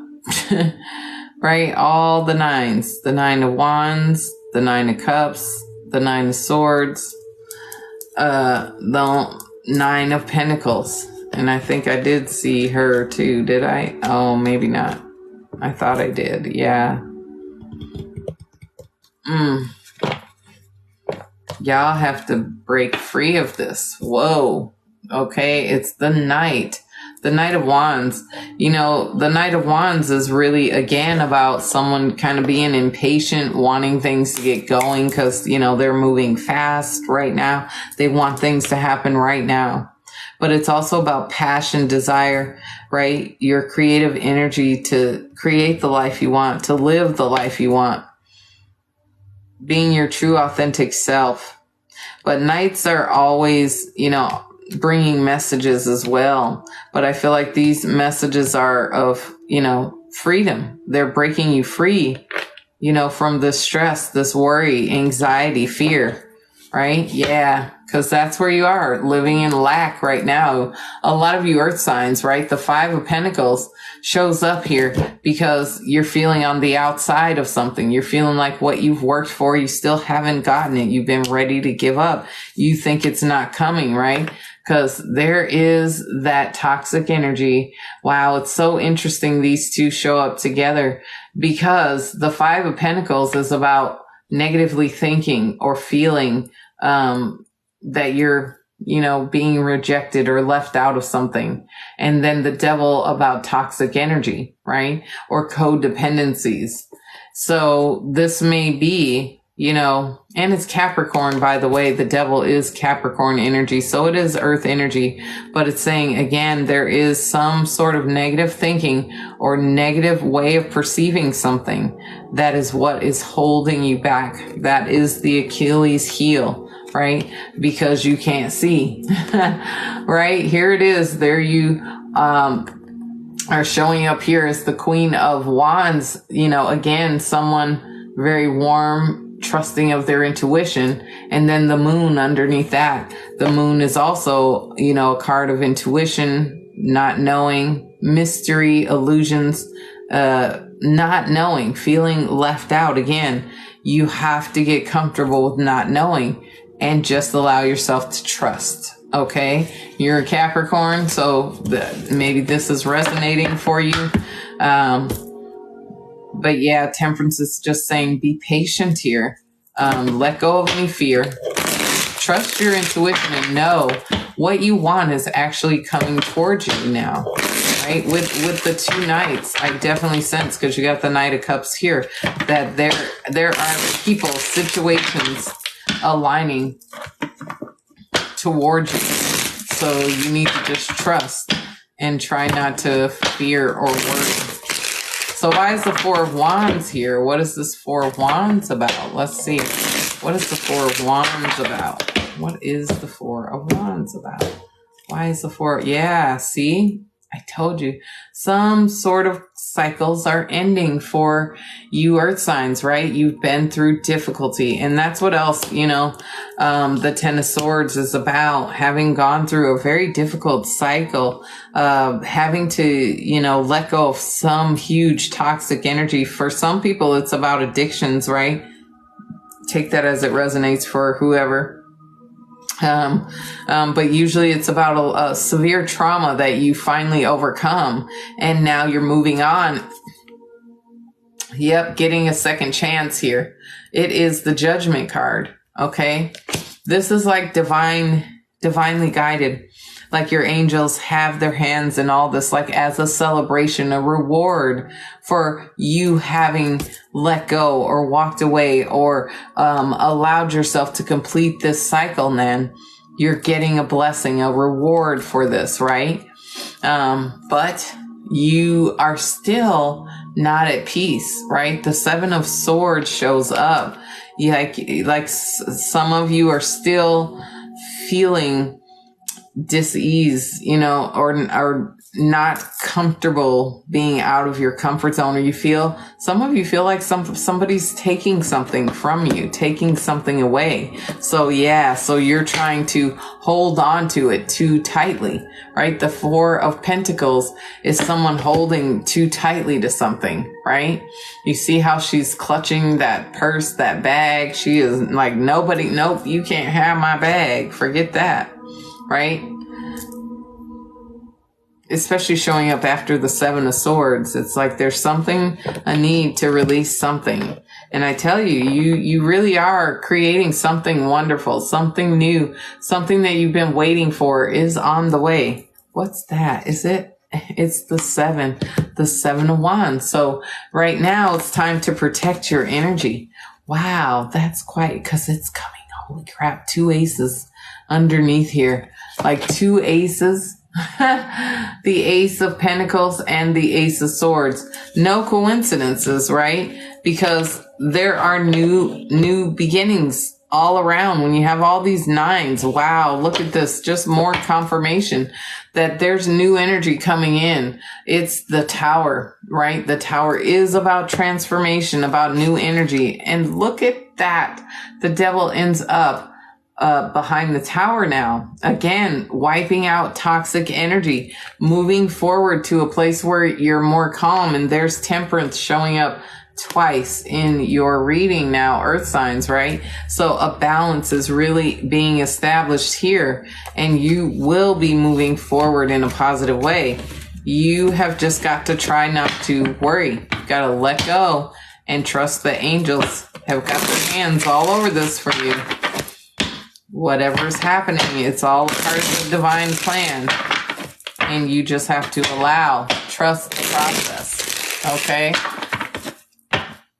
Right? All the nines. The Nine of Wands, the Nine of Cups, the Nine of Swords, the Nine of Pentacles. And I think I did see her too, did I? Oh, maybe not. I thought I did. Yeah. Y'all have to break free of this. Whoa. Okay. It's the Knight. The Knight of Wands. The Knight of Wands is really, again, about someone kind of being impatient, wanting things to get going because, they're moving fast right now. They want things to happen right now. But it's also about passion, desire, right? Your creative energy to create the life you want, to live the life you want. Being your true, authentic self. But Knights are always, bringing messages as well. But I feel like these messages are of, freedom. They're breaking you free, from this stress, this worry, anxiety, fear, right? Yeah. Because that's where you are, living in lack right now. A lot of you earth signs, right? The Five of Pentacles shows up here because you're feeling on the outside of something. You're feeling like what you've worked for, you still haven't gotten it. You've been ready to give up. You think it's not coming, right? Because there is that toxic energy. Wow, it's so interesting these two show up together because the Five of Pentacles is about negatively thinking or feeling that you're, being rejected or left out of something. And then the Devil about toxic energy, right? Or codependencies. So this may be, and it's Capricorn, by the way. The Devil is Capricorn energy. So it is earth energy, but it's saying again, there is some sort of negative thinking or negative way of perceiving something. That is what is holding you back. That is the Achilles heel. Right? Because you can't see, right? Here it is. There you, are showing up here as the Queen of Wands, again, someone very warm, trusting of their intuition. And then the Moon underneath that. The Moon is also, a card of intuition, not knowing, mystery, illusions, not knowing, feeling left out. Again, you have to get comfortable with not knowing. And just allow yourself to trust. Okay. You're a Capricorn. So maybe this is resonating for you. But yeah, Temperance is just saying, be patient here. Let go of any fear. Trust your intuition and know what you want is actually coming towards you now. Right? With the two Knights, I definitely sense, because you got the Knight of Cups here, that there are people, situations aligning towards you. So you need to just trust and try not to fear or worry. So why is the Four of Wands here? What is this Four of Wands about? Let's see. What is the Four of Wands about? What is the Four of Wands about? Why is the Four? Yeah, see? I told you. Some sort of cycles are ending for you earth signs, right? You've been through difficulty. And that's what else, the Ten of Swords is about. Having gone through a very difficult cycle, having to, let go of some huge toxic energy. For some people, it's about addictions, right? Take that as it resonates for whoever. But usually it's about a severe trauma that you finally overcome, and now you're moving on. Yep, getting a second chance here. It is the Judgment card. Okay. This is like divinely guided. Like your angels have their hands in all this, like as a celebration, a reward for you having let go or walked away or allowed yourself to complete this cycle. Then you're getting a blessing, a reward for this, right? But you are still not at peace, right? The Seven of Swords shows up. Some of you are still feeling dis-ease, or not comfortable being out of your comfort zone, or some of you feel like somebody's taking something from you, taking something away. So you're trying to hold on to it too tightly, right? The Four of Pentacles is someone holding too tightly to something, right? You see how she's clutching that purse, that bag. She is like, nope, you can't have my bag. Forget that. Right? Especially showing up after the Seven of Swords. It's like there's a need to release something. And I tell you, you really are creating something wonderful, something new, something that you've been waiting for is on the way. What's that? It's the Seven of Wands. So right now it's time to protect your energy. Wow, that's quite, because it's coming. Holy crap, 2 aces underneath here. Like 2 aces. The Ace of Pentacles and the Ace of Swords. No coincidences, right? Because there are new beginnings all around. When you have all these 9s, wow, look at this. Just more confirmation that there's new energy coming in. It's the Tower, right? The Tower is about transformation, about new energy. And look at that. The Devil ends up behind the Tower now. Again, wiping out toxic energy, moving forward to a place where you're more calm, and there's Temperance showing up twice in your reading now, Earth signs, right? So a balance is really being established here, and you will be moving forward in a positive way. You have just got to try not to worry. You've got to let go and trust the angels have got their hands all over this for you. Whatever's happening, it's all part of the divine plan. And you just have to trust the process. Okay?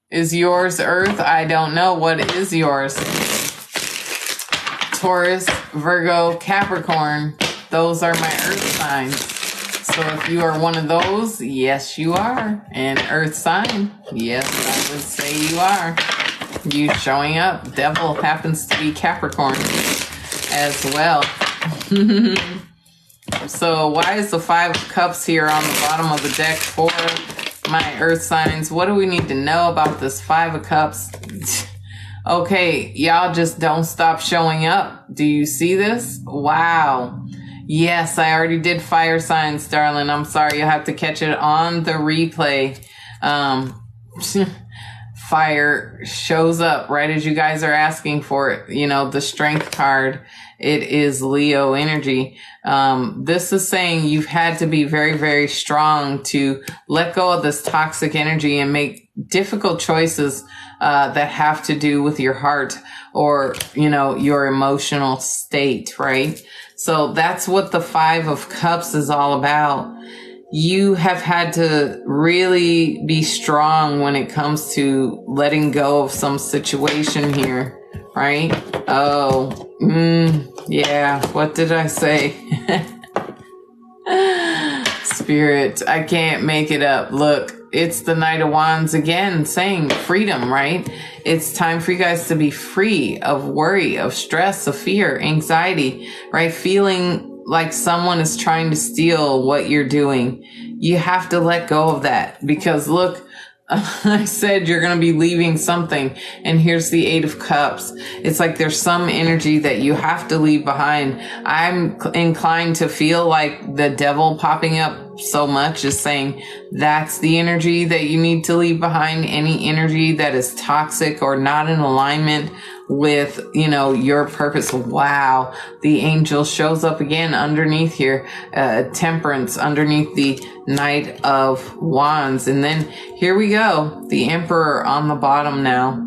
Is yours Earth? I don't know. What is yours? Taurus, Virgo, Capricorn. Those are my Earth signs. So if you are one of those, yes, you are. An Earth sign, yes, I would say you are. You showing up. Devil happens to be Capricorn as well. So why is the 5 of Cups here on the bottom of the deck for my Earth signs? What do we need to know about this 5 of Cups? Okay, y'all just don't stop showing up. Do you see this? Wow. Yes, I already did fire signs, darling. I'm sorry. You'll have to catch it on the replay. Fire shows up right as you guys are asking for it. The Strength card, it is Leo energy. This is saying you've had to be very, very strong to let go of this toxic energy and make difficult choices that have to do with your heart or, your emotional state, right? So that's what the 5 of Cups is all about. You have had to really be strong when it comes to letting go of some situation here, right? Oh, yeah. What did I say? Spirit, I can't make it up. Look, it's the Knight of Wands again saying freedom, right? It's time for you guys to be free of worry, of stress, of fear, anxiety, right? Feeling like someone is trying to steal what you're doing. You have to let go of that because look, I said you're going to be leaving something, and here's the 8 of Cups. It's like there's some energy that you have to leave behind. I'm inclined to feel like the Devil popping up so much is saying that's the energy that you need to leave behind. Any energy that is toxic or not in alignment with, your purpose. Wow. The angel shows up again underneath here, Temperance underneath the Knight of Wands. And then here we go. The Emperor on the bottom now.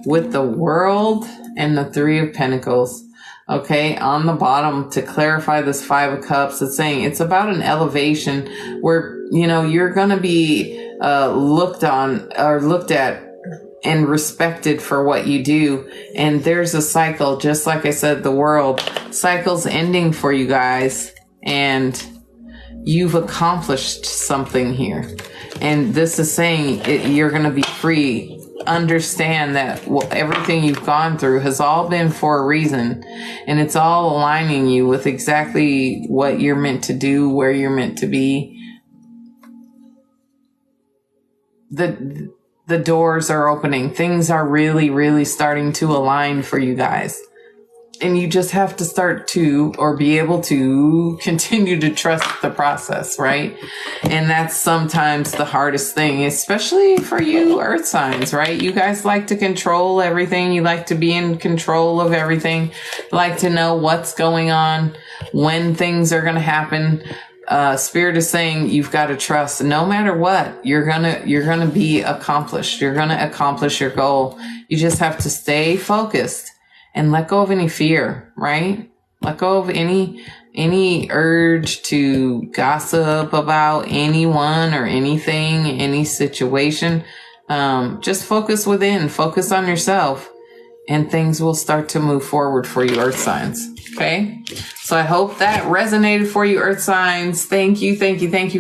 with the World and the Three of Pentacles. Okay, on the bottom, to clarify this Five of Cups, it's saying it's about an elevation where, you're going to be looked on or looked at and respected for what you do. And there's a cycle, just like I said, the World cycle's ending for you guys, and you've accomplished something here. And this is saying you're going to be free. Understand that everything you've gone through has all been for a reason, and it's all aligning you with exactly what you're meant to do, where you're meant to be. The doors are opening. Things are really, really starting to align for you guys. And you just have to start to, or be able to, continue to trust the process, right? And that's sometimes the hardest thing, especially for you earth signs, right? You guys like to control everything. You like to be in control of everything. Like to know what's going on, when things are going to happen. Spirit is saying you've got to trust. No matter what, you're gonna be accomplished. You're gonna accomplish your goal. You just have to stay focused and let go of any fear, right? Let go of any urge to gossip about anyone or anything, any situation. Just focus within, focus on yourself, and things will start to move forward for you, earth signs. Okay. So I hope that resonated for you, earth signs. Thank you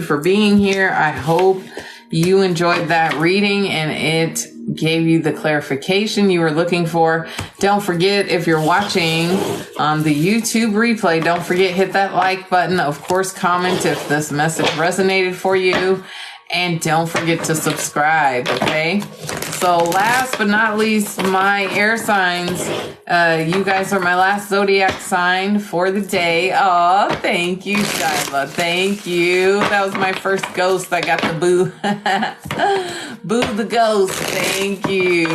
for being here. I hope you enjoyed that reading and it gave you the clarification you were looking for. Don't forget, if you're watching on the YouTube replay, don't forget, hit that like button. Of course, comment if this message resonated for you. And don't forget to subscribe, okay? So last but not least, my air signs. You guys are my last zodiac sign for the day. Oh, thank you, Shyla. Thank you. That was my first ghost. I got the boo. Boo the ghost. Thank you.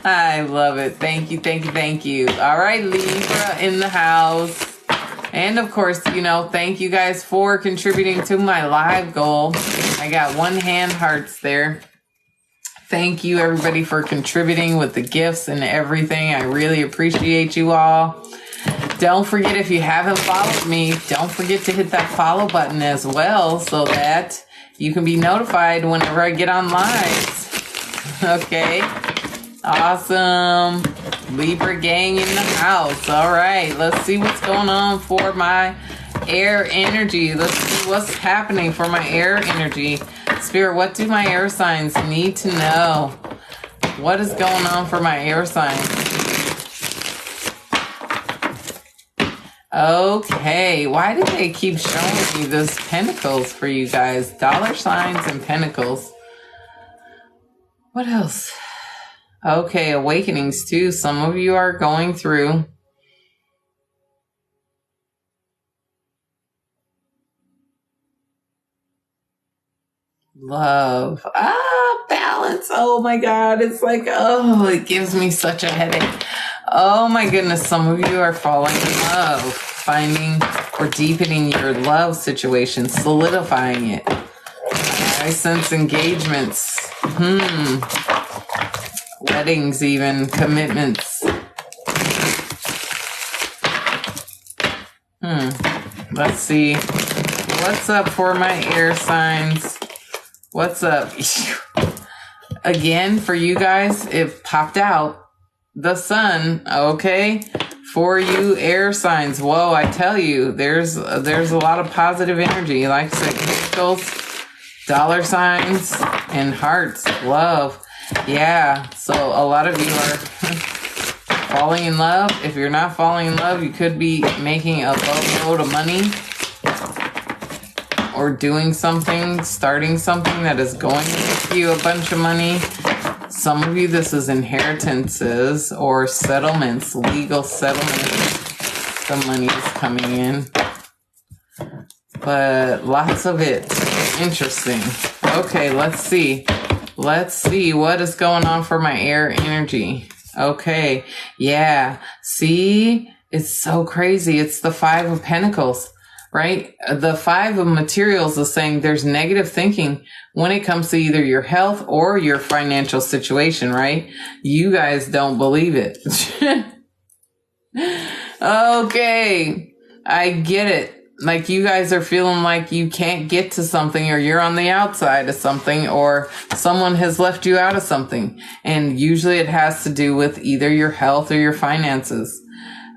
I love it. Thank you. All right, Libra in the house. And of course, thank you guys for contributing to my live goal. I got one hand hearts there. Thank you everybody for contributing with the gifts and everything. I really appreciate you all. Don't forget, if you haven't followed me, don't forget to hit that follow button as well so that you can be notified whenever I get on live. Okay. Awesome. Libra gang in the house. All right. Let's see what's going on for my air energy. Let's see what's happening for my air energy. Spirit, what do my air signs need to know? What is going on for my air signs? Okay. Why do they keep showing me this pentacles for you guys? Dollar signs and pentacles. What else? Okay, awakenings too. Some of you are going through. Love. Balance. Oh my God. It's like, it gives me such a headache. Oh my goodness. Some of you are falling in love, finding or deepening your love situation, solidifying it. I sense engagements. Weddings, even commitments. Let's see. What's up for my air signs? What's up? Again, for you guys, it popped out. The sun, okay? For you air signs. Whoa, I tell you, there's a lot of positive energy. Like I said, crystals, dollar signs, and hearts, love. Yeah, so a lot of you are falling in love. If you're not falling in love, you could be making a boatload of money or doing something, starting something that is going to make you a bunch of money. Some of you, this is inheritances or settlements, legal settlements. The money is coming in. But lots of it. Interesting. Okay, let's see. Let's see what is going on for my air energy. Okay. Yeah. See, it's so crazy. It's the Five of Pentacles. right? The Five of Materials is saying there's negative thinking when it comes to either your health or your financial situation, right? You guys don't believe it. Okay, I get it. Like you guys are feeling like you can't get to something, or you're on the outside of something, or someone has left you out of something. And usually it has to do with either your health or your finances.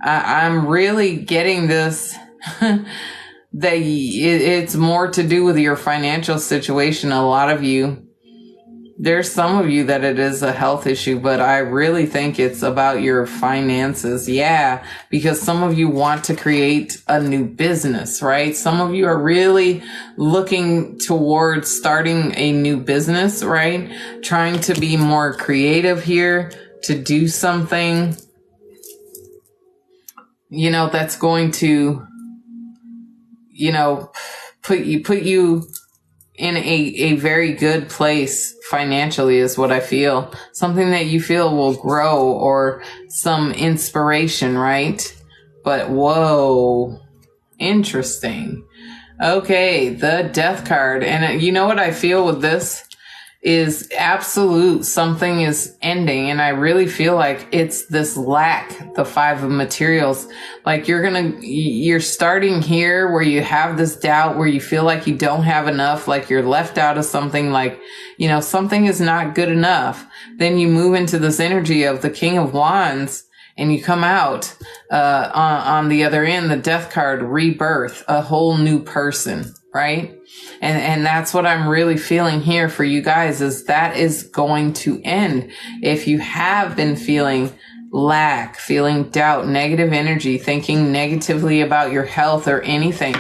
I'm really getting this that it's more to do with your financial situation. A lot of you, there's some of you that it is a health issue, but I really think it's about your finances. Yeah, because some of you want to create a new business, right? Some of you are really looking towards starting a new business, right? Trying to be more creative here, to do something, you know, that's going to, you know, put you in a very good place financially is what I feel. Something that you feel will grow, or some inspiration, right? But whoa, interesting. Okay, the Death card. And you know what I feel with this is absolute something is ending, and I really feel like it's this lack, the Five of Materials. Like you're starting here where you have this doubt, where you feel like you don't have enough, like you're left out of something, like, you know, something is not good enough. Then you move into this energy of the King of Wands, and you come out on the other end, the Death card, rebirth, a whole new person, right? And that's what I'm really feeling here for you guys, is that is going to end. If you have been feeling lack, feeling doubt, negative energy, thinking negatively about your health or anything,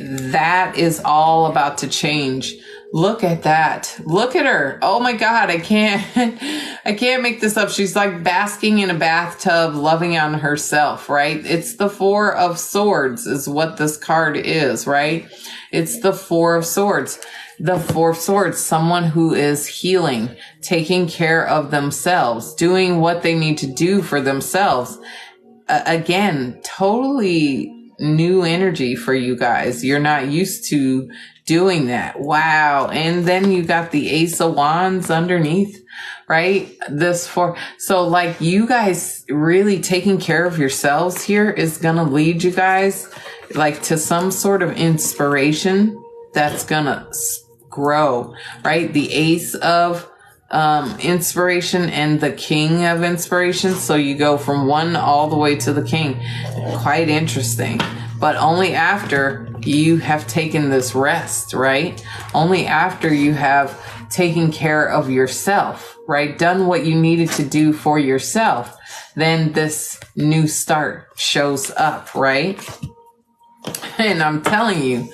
that is all about to change. Look at that. Look at her. Oh my God. I can't make this up. She's like basking in a bathtub, loving on herself, right? It's the Four of Swords is what this card is, right? It's the Four of Swords. The Four of Swords, someone who is healing, taking care of themselves, doing what they need to do for themselves. Again, totally new energy for you guys. You're not used to doing that. Wow. And then you got the Ace of Wands underneath, right? So like you guys really taking care of yourselves here is going to lead you guys like to some sort of inspiration that's going to grow, right? The Ace of inspiration and the King of inspiration. So you go from one all the way to the King. Quite interesting. But only after you have taken this rest, right? Only after you have taken care of yourself, right? Done what you needed to do for yourself. Then this new start shows up, right? And I'm telling you,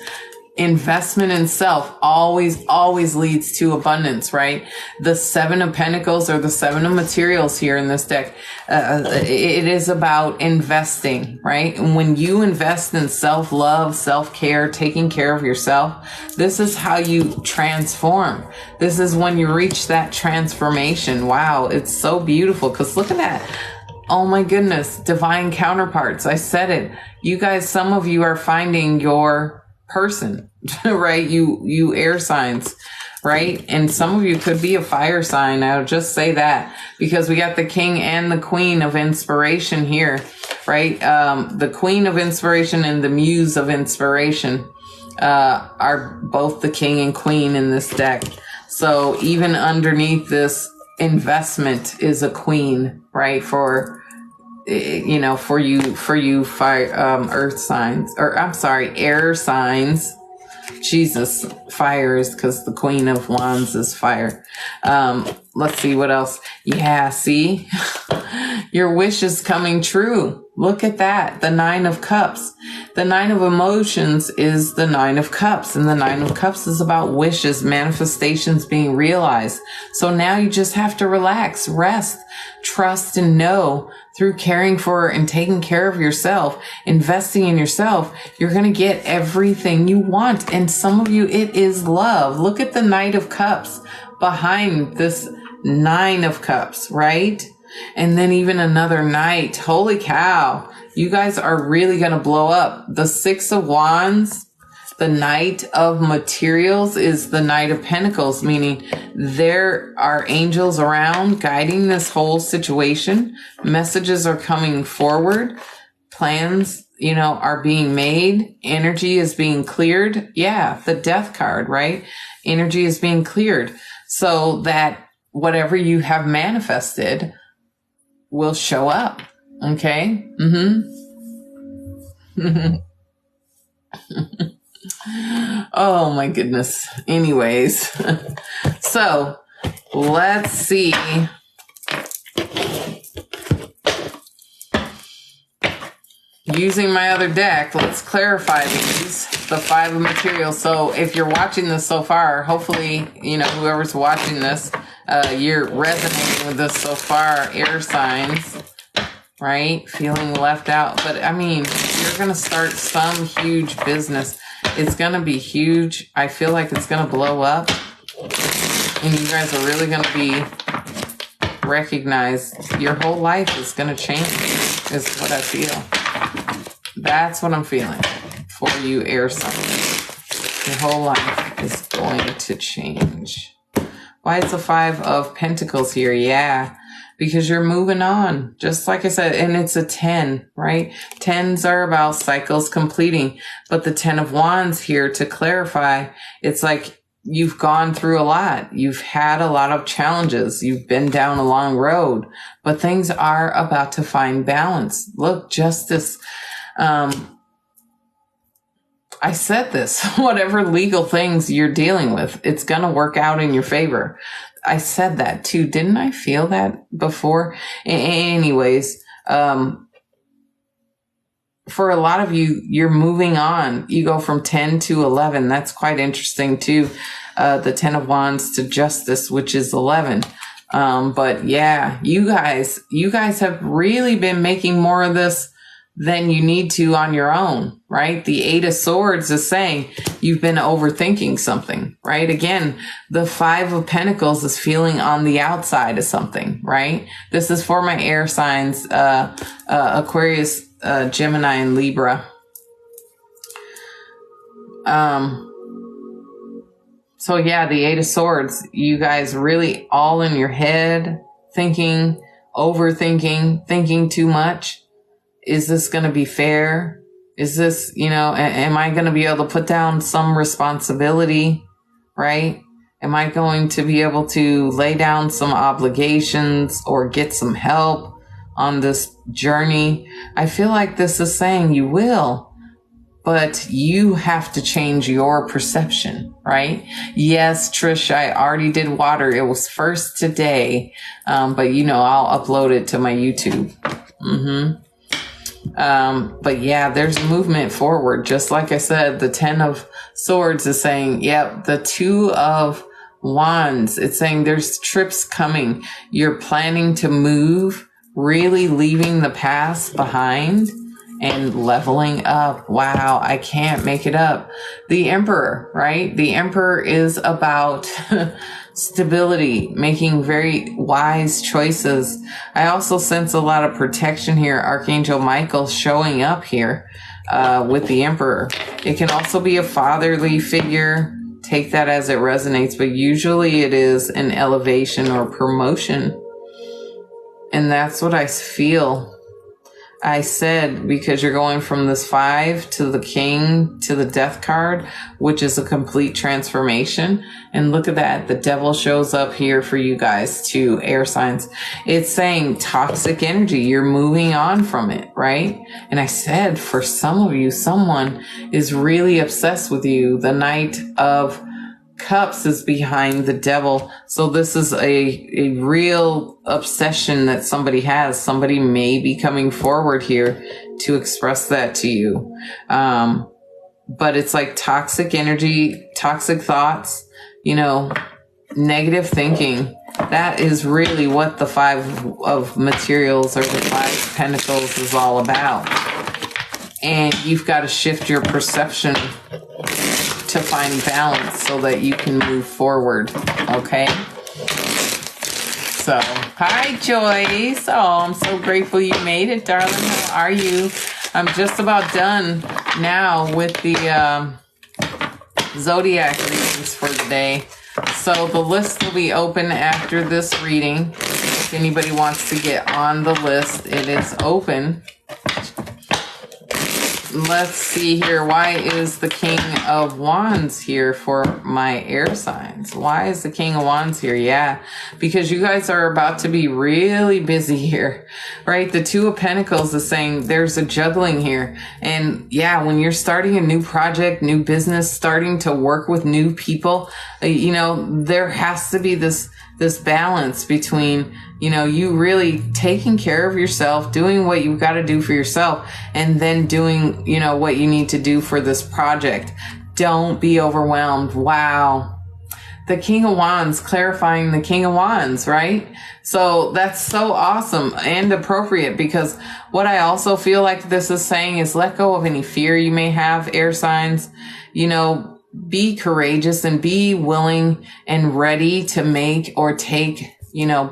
investment in self always leads to abundance, right? The Seven of Pentacles, or the Seven of Materials here in this deck, it is about investing, right? And when you invest in self-love, self-care, taking care of yourself, this is how you transform. This is when you reach that transformation. Wow, it's so beautiful, because look at that. Oh my goodness, divine counterparts. I said it. You guys, some of you are finding your person, right? You air signs, right? And some of you could be a fire sign. I'll just say that, because we got the King and the Queen of inspiration here, right? The Queen of inspiration and the Muse of inspiration are both the King and Queen in this deck. So even underneath this investment is a Queen, right? For you fire, earth signs, or I'm sorry, air signs. Jesus, fire is because the Queen of Wands is fire. Let's see what else. Yeah, see, your wish is coming true. Look at that. The Nine of Cups. The Nine of Emotions is the Nine of Cups. And the Nine of Cups is about wishes, manifestations being realized. So now you just have to relax, rest, trust, and know through caring for and taking care of yourself, investing in yourself, you're going to get everything you want. And some of you, it is love. Look at the Knight of Cups behind this Nine of Cups, right? And then even another Knight. Holy cow. You guys are really going to blow up. The Six of Wands, the Knight of Materials, is the Knight of Pentacles, meaning there are angels around guiding this whole situation. Messages are coming forward. Plans, are being made. Energy is being cleared. Yeah, the Death card, right? Energy is being cleared so that whatever you have manifested will show up. Okay? Oh my goodness. Anyways, so let's see. Using my other deck, let's clarify these. The Five of Materials. So if you're watching this so far, hopefully, whoever's watching this, you're resonating with this so far. Air signs, right? Feeling left out. But I mean, you're going to start some huge business. It's going to be huge. I feel like it's going to blow up. And you guys are really going to be recognized. Your whole life is going to change, is what I feel. That's what I'm feeling for you, air signs. Your whole life is going to change. Why it's a Five of Pentacles here? Yeah, because you're moving on. Just like I said, and it's a 10, right? 10s are about cycles completing. But the 10 of Wands here, to clarify, it's like you've gone through a lot. You've had a lot of challenges. You've been down a long road. But things are about to find balance. Look, justice. I said this, whatever legal things you're dealing with, it's going to work out in your favor. I said that too. Didn't I feel that before? Anyways, for a lot of you, you're moving on. You go from 10 to 11. That's quite interesting too. The 10 of Wands to Justice, which is 11. But yeah, you guys have really been making more of this than you need to on your own, right? The Eight of Swords is saying you've been overthinking something, right? Again, the Five of Pentacles is feeling on the outside of something, right? This is for my air signs, Aquarius, Gemini, and Libra. So yeah, the Eight of Swords, you guys really all in your head, thinking, overthinking, thinking too much. Is this going to be fair? Is this, am I going to be able to put down some responsibility, right? Am I going to be able to lay down some obligations or get some help on this journey? I feel like this is saying you will, but you have to change your perception, right? Yes, Trish, I already did water. It was first today. But I'll upload it to my YouTube. But yeah, there's movement forward. Just like I said, the 10 of Swords is saying, yep, the 2 of Wands, it's saying there's trips coming. You're planning to move, really leaving the past behind and leveling up. Wow, I can't make it up. The Emperor, right? The Emperor is about stability, making very wise choices. I also sense a lot of protection here. Archangel Michael showing up here with the Emperor. It can also be a fatherly figure. Take that as it resonates, but usually it is an elevation or promotion. And that's what I feel. I said, because you're going from this 5 to the King to the Death card, which is a complete transformation. And look at that. The Devil shows up here for you guys too, air signs. It's saying toxic energy. You're moving on from it, right? And I said, for some of you, someone is really obsessed with you. The Knight of Cups is behind the Devil. So this is a real obsession that somebody has. Somebody may be coming forward here to express that to you. But it's like toxic energy, toxic thoughts, negative thinking. That is really what the 5 of Materials or the 5 of Pentacles is all about. And you've got to shift your perception to find balance so that you can move forward. Okay. So, hi, Joyce. Oh, I'm so grateful you made it, darling. How are you? I'm just about done now with the Zodiac readings for today. So the list will be open after this reading. If anybody wants to get on the list, it is open. Let's see here. Why is the King of Wands here for my air signs? Why is the King of Wands here? Yeah, because you guys are about to be really busy here, right? The Two of Pentacles is saying there's a juggling here. And yeah, when you're starting a new project, new business, starting to work with new people, there has to be this balance between, you really taking care of yourself, doing what you've got to do for yourself, and then doing, what you need to do for this project. Don't be overwhelmed. Wow. The King of Wands, clarifying the King of Wands, right? So that's so awesome and appropriate, because what I also feel like this is saying is let go of any fear you may have, air signs. Be courageous and be willing and ready to make or take,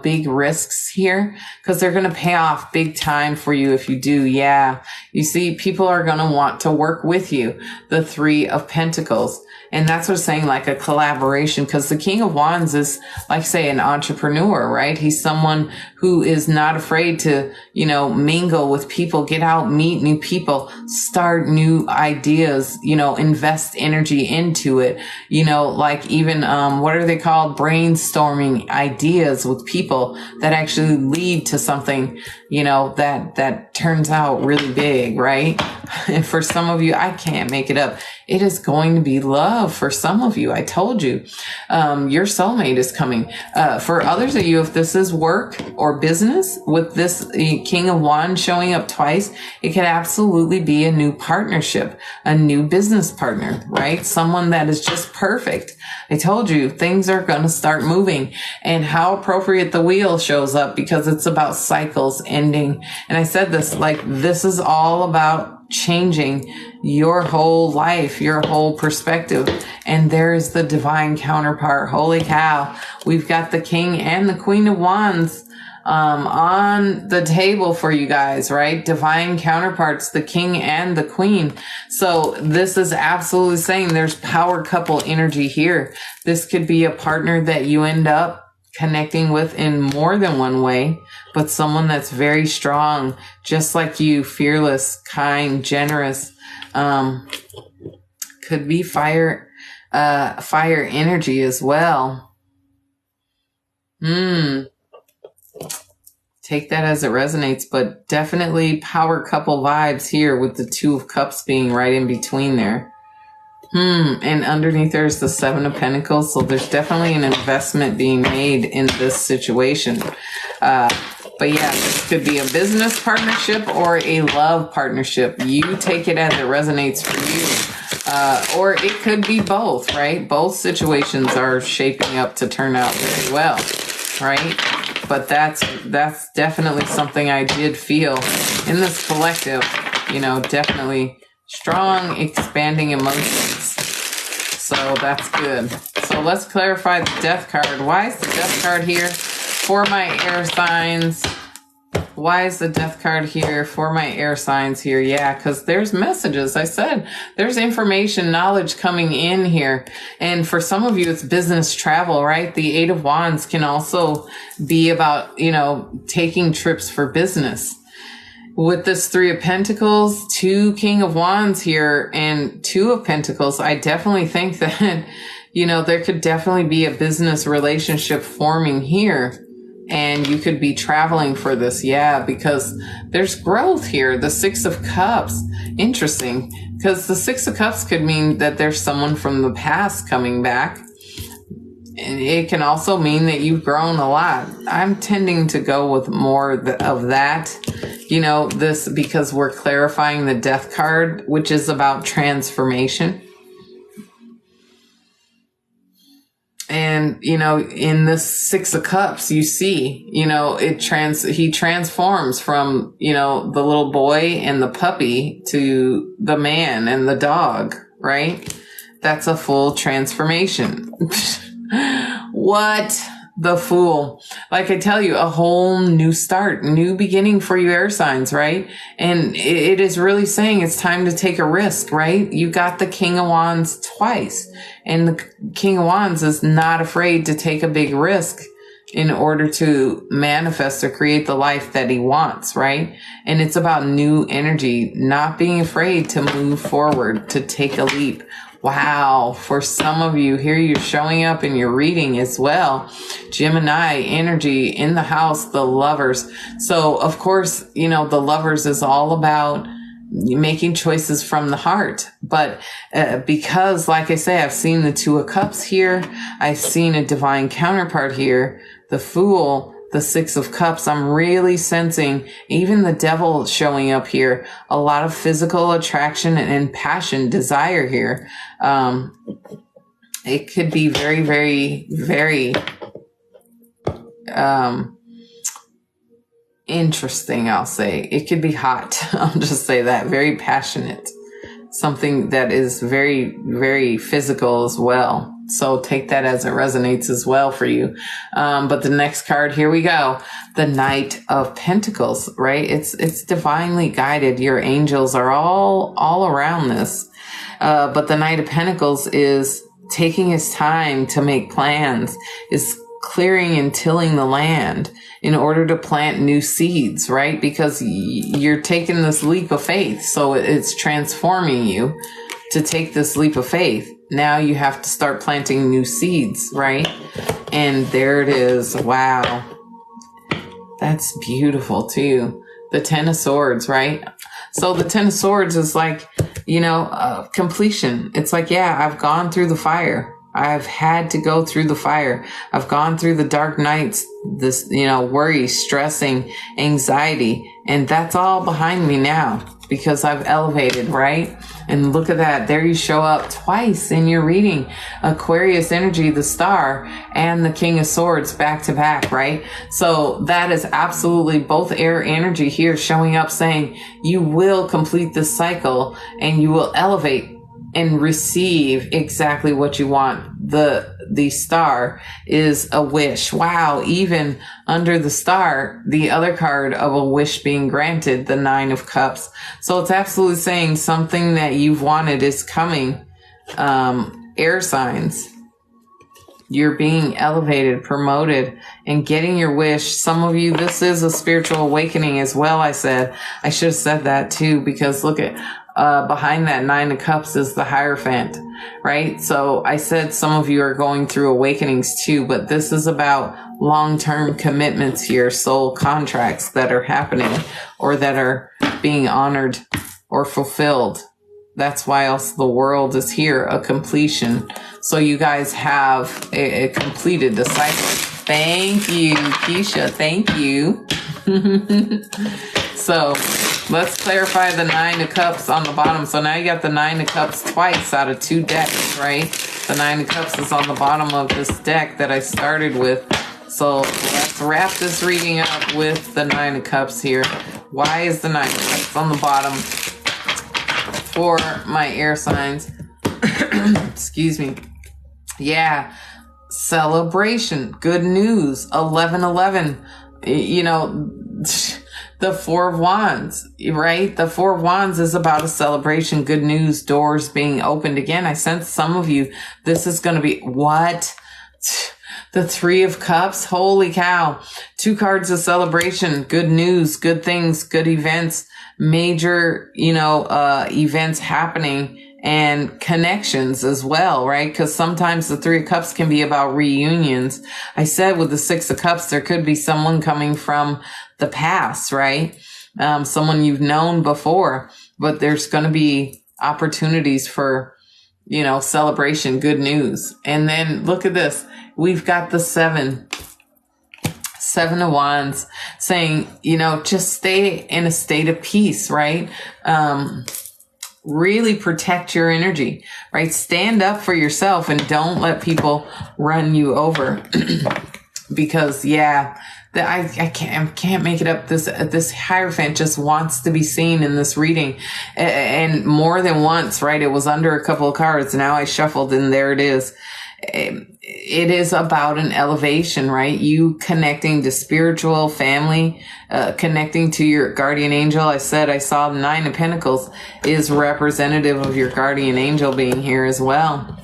big risks here, because they're going to pay off big time for you if you do. Yeah. You see, people are going to want to work with you. The Three of Pentacles. And that's what I'm saying, like a collaboration, because the King of Wands is, like, say, an entrepreneur, right? He's someone who is not afraid to, mingle with people, get out, meet new people, start new ideas, invest energy into it, like even, what are they called? Brainstorming ideas with people that actually lead to something, that turns out really big, right? And for some of you, I can't make it up. It is going to be love for some of you. I told you, your soulmate is coming. For others of you, if this is work or business, with this King of Wands showing up twice, it could absolutely be a new partnership, a new business partner, right? Someone that is just perfect. I told you things are going to start moving. And how appropriate the wheel shows up, because it's about cycles ending. And I said this, this is all about changing your whole life, your whole perspective. And there's the divine counterpart. Holy cow. We've got the King and the Queen of Wands on the table for you guys, right? Divine counterparts, the King and the Queen. So this is absolutely saying there's power couple energy here. This could be a partner that you end up connecting with in more than one way, but someone that's very strong, just like you, fearless, kind, generous. Could be fire energy as well. Take that as it resonates, but definitely power couple vibes here with the Two of Cups being right in between there. And underneath there's the Seven of Pentacles. So there's definitely an investment being made in this situation. But yeah, this could be a business partnership or a love partnership. You take it as it resonates for you. Or it could be both, right? Both situations are shaping up to turn out very well, right? But that's definitely something I did feel in this collective, definitely strong, expanding emotions. So that's good. So let's clarify the Death card. Why is the Death card here for my air signs? Why is the Death card here for my air signs here? Yeah, because there's messages. I said there's information, knowledge coming in here. And for some of you, it's business travel, right? The Eight of Wands can also be about, taking trips for business. With this Three of Pentacles, two King of Wands here, and Two of Pentacles, I definitely think that, there could definitely be a business relationship forming here. And you could be traveling for this. Yeah, because there's growth here. The Six of Cups. Interesting. Because the Six of Cups could mean that there's someone from the past coming back. And it can also mean that you've grown a lot. I'm tending to go with more of that. This because we're clarifying the Death card, which is about transformation. And, in this Six of Cups, you see, he transforms from, the little boy and the puppy to the man and the dog, right? That's a full transformation. What The Fool. Like I tell you, a whole new start, new beginning for you air signs, right? And it is really saying it's time to take a risk, right? You got the King of Wands twice, and the King of Wands is not afraid to take a big risk in order to manifest or create the life that he wants, right? And it's about new energy, not being afraid to move forward, to take a leap. Wow. For some of you here, you're showing up in your reading as well. Gemini energy in the house, the Lovers. So of course, the Lovers is all about making choices from the heart. But because, like I say, I've seen the Two of Cups here. I've seen a divine counterpart here, the Fool, the Six of Cups. I'm really sensing even the Devil showing up here. A lot of physical attraction and passion, desire here. It could be very, very, very interesting, I'll say. It could be hot. I'll just say that. Very passionate. Something that is very, very physical as well. So take that as it resonates as well for you. But the next card, here we go. The Knight of Pentacles, right? It's divinely guided. Your angels are all around this. But the Knight of Pentacles is taking his time to make plans, is clearing and tilling the land in order to plant new seeds, right? Because you're taking this leap of faith. So it's transforming you to take this leap of faith. Now you have to start planting new seeds, right? And there it is. Wow. That's beautiful too. The Ten of Swords, right? So the Ten of Swords is like, completion. It's like, yeah, I've gone through the fire. I've had to go through the fire. I've gone through the dark nights, this, worry, stressing, anxiety, and that's all behind me now because I've elevated, right? And look at that. There you show up twice in your reading. Aquarius energy, the Star, and the King of Swords back to back, right? So that is absolutely both air energy here showing up saying you will complete this cycle and you will elevate and receive exactly what you want. The Star is a wish. Wow. Even under the Star, the other card of a wish being granted, the Nine of Cups. So it's absolutely saying something that you've wanted is coming. Air signs. You're being elevated, promoted, and getting your wish. Some of you, this is a spiritual awakening as well. I should have said that too, because look at, behind that Nine of Cups is the Hierophant, right? So I said some of you are going through awakenings too, but this is about long-term commitments here, soul contracts that are happening or that are being honored or fulfilled. That's why else the world is here, a completion. So you guys have a completed the cycle. Thank you, Keisha. Thank you. So let's clarify the Nine of Cups on the bottom. So now you got the Nine of Cups twice out of 2 decks, right? The Nine of Cups is on the bottom of this deck that I started with. So let's wrap this reading up with the Nine of Cups here. Why is the Nine of Cups on the bottom for my air signs? Excuse me. Yeah. Celebration. Good news. 11/11. The Four of Wands, right? The Four of Wands is about a celebration, good news, doors being opened again. I sense some of you, this is going to be what? The Three of Cups. Holy cow. 2 cards of celebration, good news, good things, good events, major, events happening and connections as well, right? Because sometimes the Three of Cups can be about reunions. I said with the Six of Cups, there could be someone coming from the past, right? Someone you've known before, but there's going to be opportunities for, celebration, good news. And then look at this. We've got the Seven of Wands saying, just stay in a state of peace, right? Really protect your energy, right? Stand up for yourself and don't let people run you over. Because I can't make it up. This Hierophant just wants to be seen in this reading, and more than once, right? It was under a couple of cards. Now I shuffled and there it is. it is about an elevation, right? You connecting to spiritual family, connecting to your guardian angel. I said I saw the Nine of Pentacles is representative of your guardian angel being here as well.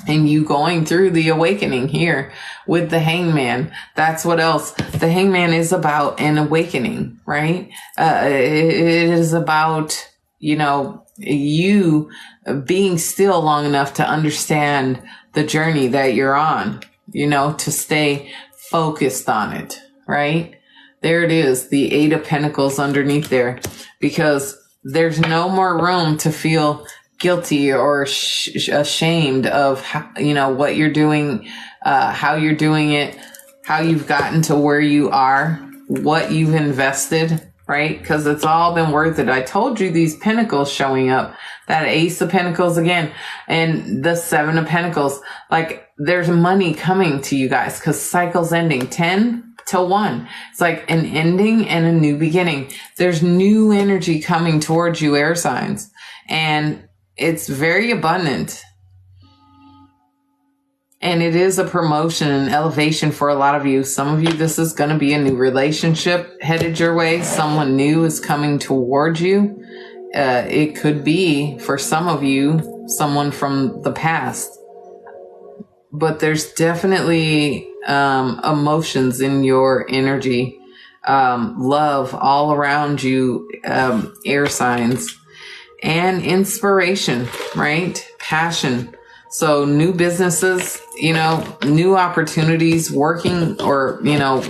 And you going through the awakening here with the Hangman. That's what else. The Hangman is about an awakening, right? It is about, you being still long enough to understand the journey that you're on, to stay focused on it, right? There it is, the Eight of Pentacles underneath there, because there's no more room to feel guilty or ashamed of what you're doing, how you're doing it, how you've gotten to where you are, what you've invested, right? Because it's all been worth it. I told you these pentacles showing up, that Ace of Pentacles again, and the Seven of Pentacles. Like, there's money coming to you guys because cycle's ending. 10 to 1. It's like an ending and a new beginning. There's new energy coming towards you, air signs. And it's very abundant. And it is a promotion and elevation for a lot of you. Some of you, this is going to be a new relationship headed your way. Someone new is coming towards you. It could be, for some of you, someone from the past. But there's definitely emotions in your energy. Love all around you, air signs. And inspiration, right? Passion. So new businesses, new opportunities, working or,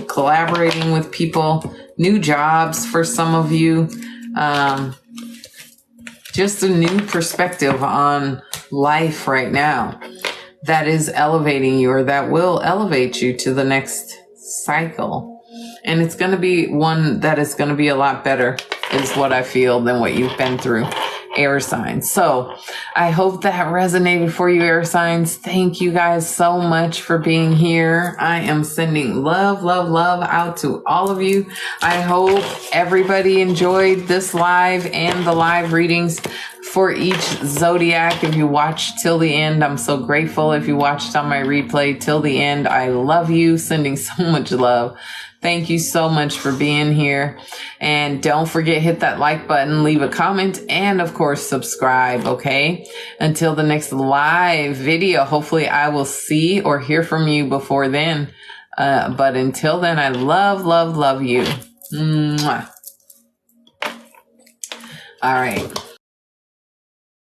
collaborating with people, new jobs for some of you. Just a new perspective on life right now that is elevating you, or that will elevate you to the next cycle. And it's going to be one that is going to be a lot better, is what I feel, than what you've been through, air signs. So I hope that resonated for you, air signs. Thank you guys so much for being here. I am sending love, love, love out to all of you. I hope everybody enjoyed this live and the live readings for each zodiac. If you watched till the end, I'm so grateful. If you watched on my replay till the end, I love you. Sending so much love. Thank you so much for being here. And don't forget, hit that like button, leave a comment, and of course, subscribe, okay? Until the next live video, hopefully I will see or hear from you before then. But until then, I love, love, love you. Mwah. All right.